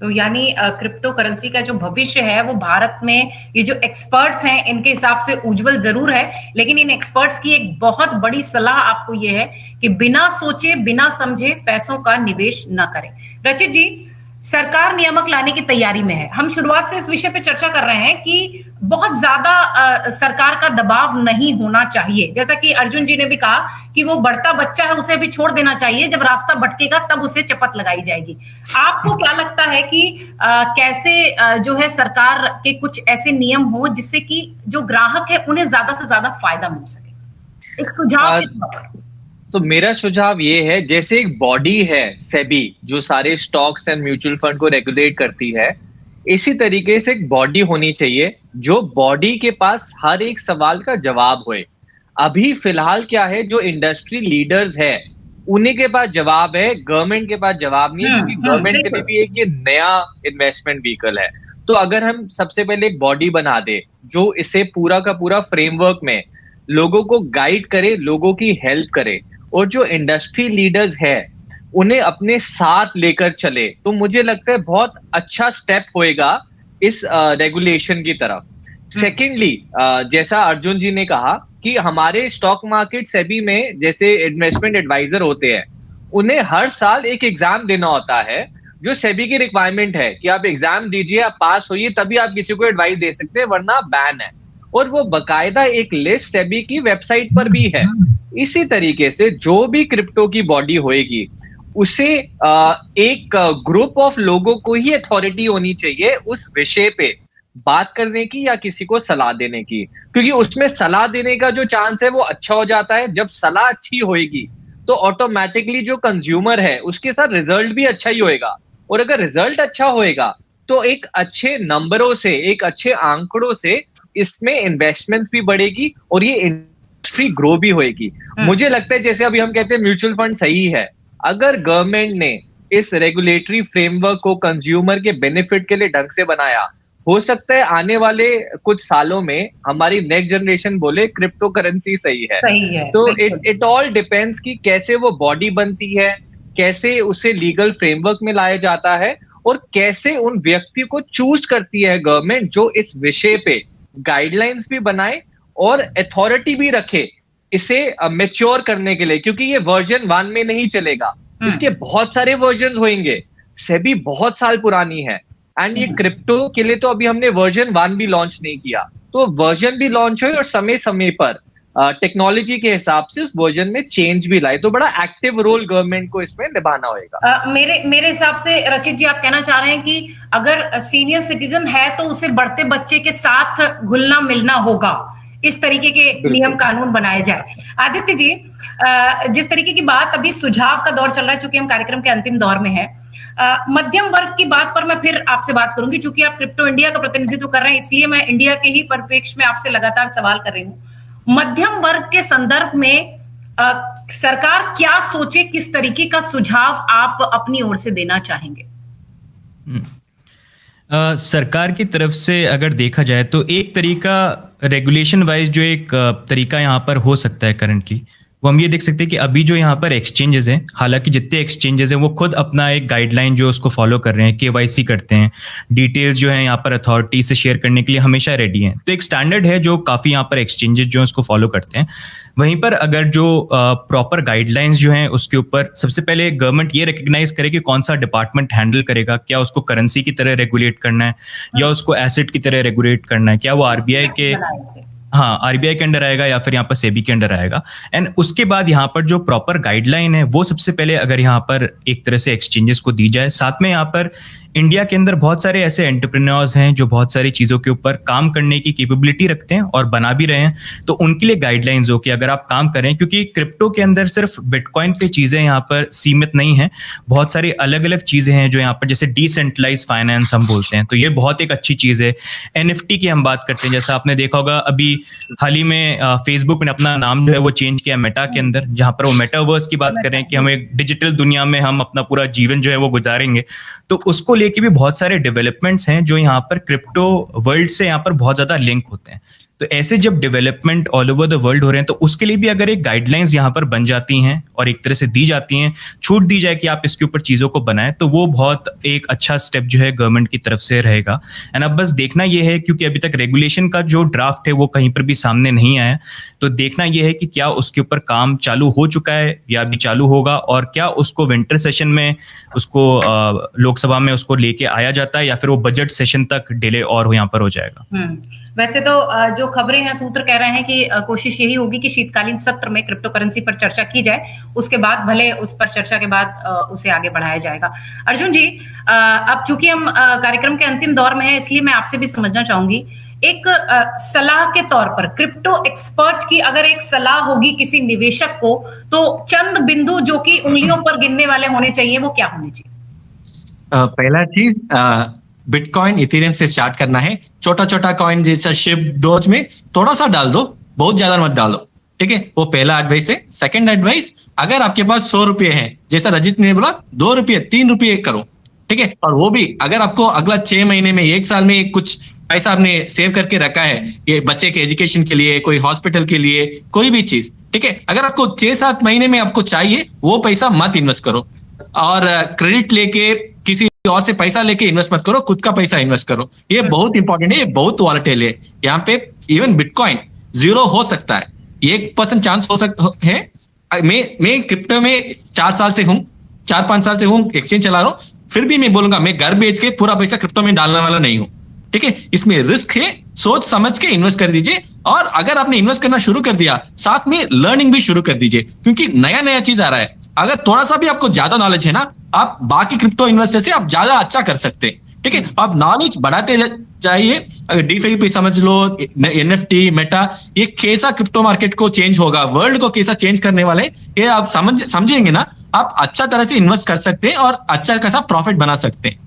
तो यानी क्रिप्टो करेंसी का जो भविष्य है वो भारत में ये जो एक्सपर्ट्स हैं इनके हिसाब से उज्जवल जरूर है, लेकिन इन एक्सपर्ट्स की एक बहुत बड़ी सलाह आपको ये है कि बिना सोचे बिना समझे पैसों का निवेश ना करें। रचित जी, सरकार नियामक लाने की तैयारी में है। हम शुरुआत से इस विषय पे चर्चा कर रहे हैं कि बहुत ज्यादा सरकार का दबाव नहीं होना चाहिए। जैसा कि अर्जुन जी ने भी कहा कि वो बढ़ता बच्चा है, उसे भी छोड़ देना चाहिए, जब रास्ता भटकेगा तब उसे चपत लगाई जाएगी। आपको क्या लगता है कि कैसे जो है सरकार के कुछ ऐसे नियम हो जिससे कि जो ग्राहक है उन्हें ज्यादा से ज्यादा फायदा मिल सके? एक सुझाव के तौर पर। तो मेरा सुझाव ये है, जैसे एक बॉडी है सेबी जो सारे स्टॉक्स एंड म्यूचुअल फंड को रेगुलेट करती है, इसी तरीके से एक बॉडी होनी चाहिए जो बॉडी के पास हर एक सवाल का जवाब होए। अभी फिलहाल क्या है, जो इंडस्ट्री लीडर्स है उन्हीं के पास जवाब है, गवर्नमेंट के पास जवाब नहीं है, क्योंकि गवर्नमेंट के लिए भी एक ये नया इन्वेस्टमेंट व्हीकल है। तो अगर हम सबसे पहले एक बॉडी बना दे जो इसे पूरा का पूरा फ्रेमवर्क में लोगों को गाइड करे, लोगों की हेल्प करे, और जो इंडस्ट्री लीडर्स है उन्हें अपने साथ लेकर चले, तो मुझे लगता है बहुत अच्छा स्टेप होएगा इस रेगुलेशन की तरफ। सेकेंडली, जैसा अर्जुन जी ने कहा कि हमारे स्टॉक मार्केट सेबी में जैसे इन्वेस्टमेंट एडवाइजर होते हैं, उन्हें हर साल एक एग्जाम देना होता है, जो सेबी की रिक्वायरमेंट है कि आप एग्जाम दीजिए, आप पास होइए, तभी आप किसी को एडवाइस दे सकते हैं, वरना बैन है। और वो बकायदा एक लिस्ट सेबी की वेबसाइट पर भी है। इसी तरीके से जो भी क्रिप्टो की बॉडी होएगी उसे एक ग्रुप ऑफ लोगों को ही अथॉरिटी होनी चाहिए उस विषय पे बात करने की या किसी को सलाह देने की, क्योंकि उसमें सलाह देने का जो चांस है वो अच्छा हो जाता है। जब सलाह अच्छी होएगी तो ऑटोमेटिकली जो कंज्यूमर है उसके साथ रिजल्ट भी अच्छा ही होएगा, और अगर रिजल्ट अच्छा होएगा तो एक अच्छे नंबरों से, एक अच्छे आंकड़ों से इसमें इन्वेस्टमेंट्स भी बढ़ेगी और ये इंडस्ट्री ग्रो भी होएगी। मुझे लगता है जैसे अभी हम कहते हैं म्यूचुअल फंड सही है, अगर गवर्नमेंट ने इस रेगुलेटरी फ्रेमवर्क को कंज्यूमर के बेनिफिट के लिए ढंग से बनाया, हो सकता है आने वाले कुछ सालों में हमारी नेक्स्ट जनरेशन बोले क्रिप्टो करेंसी सही है। तो इट ऑल डिपेंड्स कि कैसे वो बॉडी बनती है, कैसे उसे लीगल फ्रेमवर्क में लाया जाता है, और कैसे उन व्यक्ति को चूज करती है गवर्नमेंट जो इस विषय पे गाइडलाइंस भी बनाए और अथॉरिटी भी रखे इसे मैच्योर करने के लिए, क्योंकि ये वर्जन 1 में नहीं चलेगा, इसके बहुत सारे वर्जन होंगे। सेबी बहुत साल पुरानी है, एंड ये क्रिप्टो के लिए तो अभी हमने वर्जन 1 भी लॉन्च नहीं किया, तो वर्जन भी लॉन्च हो और समय समय पर टेक्नोलॉजी के हिसाब से उस वर्जन में चेंज भी लाए, तो बड़ा एक्टिव रोल गवर्नमेंट को इसमें निभाना होगा। मेरे हिसाब से रचित जी आप कहना चाह रहे हैं कि अगर सीनियर सिटीजन है तो उसे बढ़ते बच्चे के साथ घुलना मिलना होगा, इस तरीके के नियम कानून बनाए जाए। आदित्य जी, जिस तरीके की बात, अभी सुझाव का दौर चल रहा है, चूंकि हम कार्यक्रम के अंतिम दौर में है, मध्यम वर्ग की बात पर मैं फिर आपसे बात करूंगी, चूंकि आप क्रिप्टो इंडिया का प्रतिनिधित्व कर रहे हैं, इसलिए मैं इंडिया के ही परिप्रेक्ष्य में आपसे लगातार सवाल कर रही हूँ। मध्यम वर्ग के संदर्भ में सरकार क्या सोचे, किस तरीके का सुझाव आप अपनी ओर से देना चाहेंगे? सरकार की तरफ से अगर देखा जाए तो एक तरीका रेगुलेशन वाइज जो एक तरीका यहाँ पर हो सकता है करंटली, वो हम ये देख सकते हैं कि अभी जो यहाँ पर एक्सचेंजेस हैं, हालांकि जितने एक्सचेंजेस हैं वो खुद अपना एक गाइडलाइन जो उसको फॉलो कर रहे हैं, केवाईसी करते हैं, डिटेल्स जो है यहाँ पर अथॉरिटी से शेयर करने के लिए हमेशा रेडी हैं। तो एक स्टैंडर्ड है जो काफ़ी यहाँ पर एक्सचेंजेस जो है उसको फॉलो करते हैं। वहीं पर अगर जो प्रॉपर गाइडलाइंस जो हैं उसके ऊपर सबसे पहले गवर्नमेंट ये रिकग्नाइज करे कि कौन सा डिपार्टमेंट हैंडल करेगा, क्या उसको करेंसी की तरह रेगुलेट करना है या उसको एसेट की तरह रेगुलेट करना है, क्या वो आरबीआई के आरबीआई के अंडर आएगा या फिर यहाँ पर सेबी के अंडर आएगा। एंड उसके बाद यहाँ पर जो प्रॉपर गाइडलाइन है वो सबसे पहले अगर यहाँ पर एक तरह से एक्सचेंजेस को दी जाए। साथ में यहाँ पर इंडिया के अंदर बहुत सारे ऐसे एंटरप्रेन्योर्स हैं जो बहुत सारी चीज़ों के ऊपर काम करने की कैपेबिलिटी रखते हैं और बना भी रहे हैं, तो उनके लिए गाइडलाइंस हो कि अगर आप काम करें, क्योंकि क्रिप्टो के अंदर सिर्फ बिटकॉइन पे चीज़ें यहाँ पर सीमित नहीं हैं, बहुत सारी अलग अलग चीज़ें हैं जो यहाँ पर, जैसे डिसेंट्रलाइज फाइनेंस हम बोलते हैं, तो ये बहुत एक अच्छी चीज़ है। NFT की हम बात करते हैं, जैसा आपने देखा होगा अभी हाल ही में फेसबुक ने अपना नाम जो है वो चेंज किया मेटा के अंदर, जहाँ पर वो मेटावर्स की बात करें कि हम एक डिजिटल दुनिया में हम अपना पूरा जीवन जो है वो गुजारेंगे, तो उसको लेके भी बहुत सारे डेवलपमेंट्स हैं जो यहाँ पर क्रिप्टो वर्ल्ड से यहाँ पर बहुत ज्यादा लिंक होते हैं। तो ऐसे जब development all over the world हो रहे हैं तो उसके लिए भी अगर एक गाइडलाइंस यहाँ पर बन जाती हैं और एक तरह से दी जाती हैं, छूट दी जाए कि आप इसके ऊपर चीज़ों को बनाएं, तो वो बहुत एक अच्छा स्टेप जो है गवर्नमेंट की तरफ से रहेगा। एंड अब बस देखना ये है, क्योंकि अभी तक रेगुलेशन का जो ड्राफ्ट है वो कहीं पर भी सामने नहीं आया, तो देखना ये है कि क्या उसके ऊपर काम चालू हो चुका है या अभी चालू होगा, और क्या उसको विंटर सेशन में उसको लोकसभा में उसको लेके आया जाता है या फिर वो बजट सेशन तक डिले और यहाँ पर हो जाएगा। वैसे तो जो खबरें हैं, सूत्र कह रहे हैं कि कोशिश यही होगी कि शीतकालीन सत्र में क्रिप्टो करेंसी पर चर्चा की जाए, उसके बाद भले उस पर चर्चा के बाद उसे आगे बढ़ाया जाएगा। अर्जुन जी, अब चूंकि हम कार्यक्रम के अंतिम दौर में हैं, इसलिए मैं आपसे भी समझना चाहूंगी, एक सलाह के तौर पर क्रिप्टो एक्सपर्ट की अगर एक सलाह होगी किसी निवेशक को, तो चंद बिंदु जो कि उंगलियों पर गिनने वाले होने चाहिए, वो क्या होने चाहिए? पहला चीज, बिटकॉइन इथेरियम से स्टार्ट करना है। छोटा छोटा कॉइन जैसा शिप डोज में थोड़ा सा डाल दो, बहुत ज्यादा मत डालो, ठीक है? वो पहला एडवाइस है। सेकंड एडवाइस, अगर आपके पास 100 रुपए हैं, जैसा रजित ने बोला, 2 रुपये 3 रुपये करो, ठीक है? और वो भी अगर आपको अगला 6 महीने में 1 साल में कुछ पैसा आपने सेव करके रखा है, ये बच्चे के एजुकेशन के लिए, कोई हॉस्पिटल के लिए, कोई भी चीज, ठीक है? अगर आपको 6-7 महीने में आपको चाहिए, वो पैसा मत इन्वेस्ट करो, और क्रेडिट लेके किसी और से पैसा लेके इन्वेस्ट मत करो, खुद का पैसा इन्वेस्ट करो। ये बहुत इंपॉर्टेंट है, ये बहुत वॉलेटाइल है। यहाँ पे इवन बिटकॉइन 0 हो सकता है, 1% चांस हो सकता है। मैं क्रिप्टो में 4 साल से हूँ, 4-5 साल से हूँ, एक्सचेंज चला रहा हूँ, फिर भी मैं बोलूंगा मैं घर बेच के पूरा पैसा क्रिप्टो में डालने वाला नहीं हूँ, ठीक है? इसमें रिस्क है, सोच समझ के इन्वेस्ट कर दीजिए। और अगर आपने इन्वेस्ट करना शुरू कर दिया, साथ में लर्निंग भी शुरू कर दीजिए, क्योंकि नया नया चीज आ रहा है। अगर थोड़ा सा भी आपको ज्यादा नॉलेज है ना, आप बाकी क्रिप्टो इन्वेस्टर से आप ज्यादा अच्छा कर सकते हैं, ठीक है? आप नॉलेज बढ़ाते जाइए। अगर डीफाई पे समझ लो, एनएफटी, मेटा, ये कैसा क्रिप्टो मार्केट को चेंज होगा, वर्ल्ड को कैसा चेंज करने वाले, ये आप समझेंगे ना, आप अच्छा तरह से इन्वेस्ट कर सकते हैं और अच्छा खासा प्रॉफिट बना सकते हैं।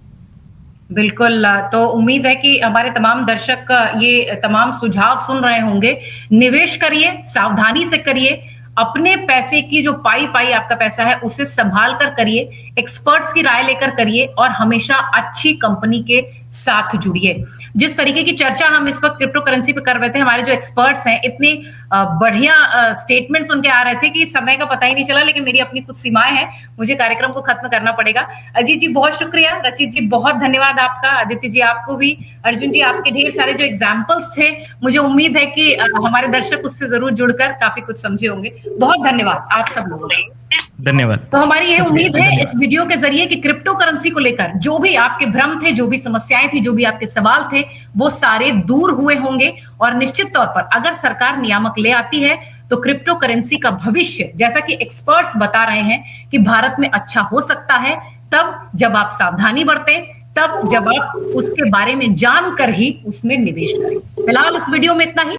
बिल्कुल, तो उम्मीद है कि हमारे तमाम दर्शक ये तमाम सुझाव सुन रहे होंगे। निवेश करिए, सावधानी से करिए, अपने पैसे की जो पाई आपका पैसा है उसे संभाल कर करिए, एक्सपर्ट्स की राय लेकर करिए, और हमेशा अच्छी कंपनी के साथ जुड़िए। जिस तरीके की चर्चा हम इस वक्त क्रिप्टो करेंसी पे कर रहे थे, हमारे जो एक्सपर्ट्स हैं, इतनी बढ़िया स्टेटमेंट्स उनके आ रहे थे कि समय का पता ही नहीं चला, लेकिन मेरी अपनी कुछ सीमाएं हैं, मुझे कार्यक्रम को खत्म करना पड़ेगा। अजीत जी बहुत शुक्रिया, रचित जी बहुत धन्यवाद आपका, आदित्य जी आपको भी, अर्जुन जी आपके ढेर सारे जो एग्जाम्पल्स थे, मुझे उम्मीद है कि हमारे दर्शक उससे जरूर जुड़कर काफी कुछ समझे होंगे। बहुत धन्यवाद आप सब लोगों को। धन्यवाद। तो हमारी यह उम्मीद है इस वीडियो के जरिए कि क्रिप्टो करेंसी को लेकर जो भी आपके भ्रम थे, जो भी समस्याएं थी, जो भी आपके सवाल थे, वो सारे दूर हुए होंगे। और निश्चित तौर पर अगर सरकार नियामक ले आती है तो क्रिप्टो करेंसी का भविष्य, जैसा कि एक्सपर्ट्स बता रहे हैं कि भारत में अच्छा हो सकता है, तब जब आप सावधानी बरतें, तब जब आप उसके बारे में जानकर ही उसमें निवेश करें। फिलहाल इस वीडियो में इतना ही।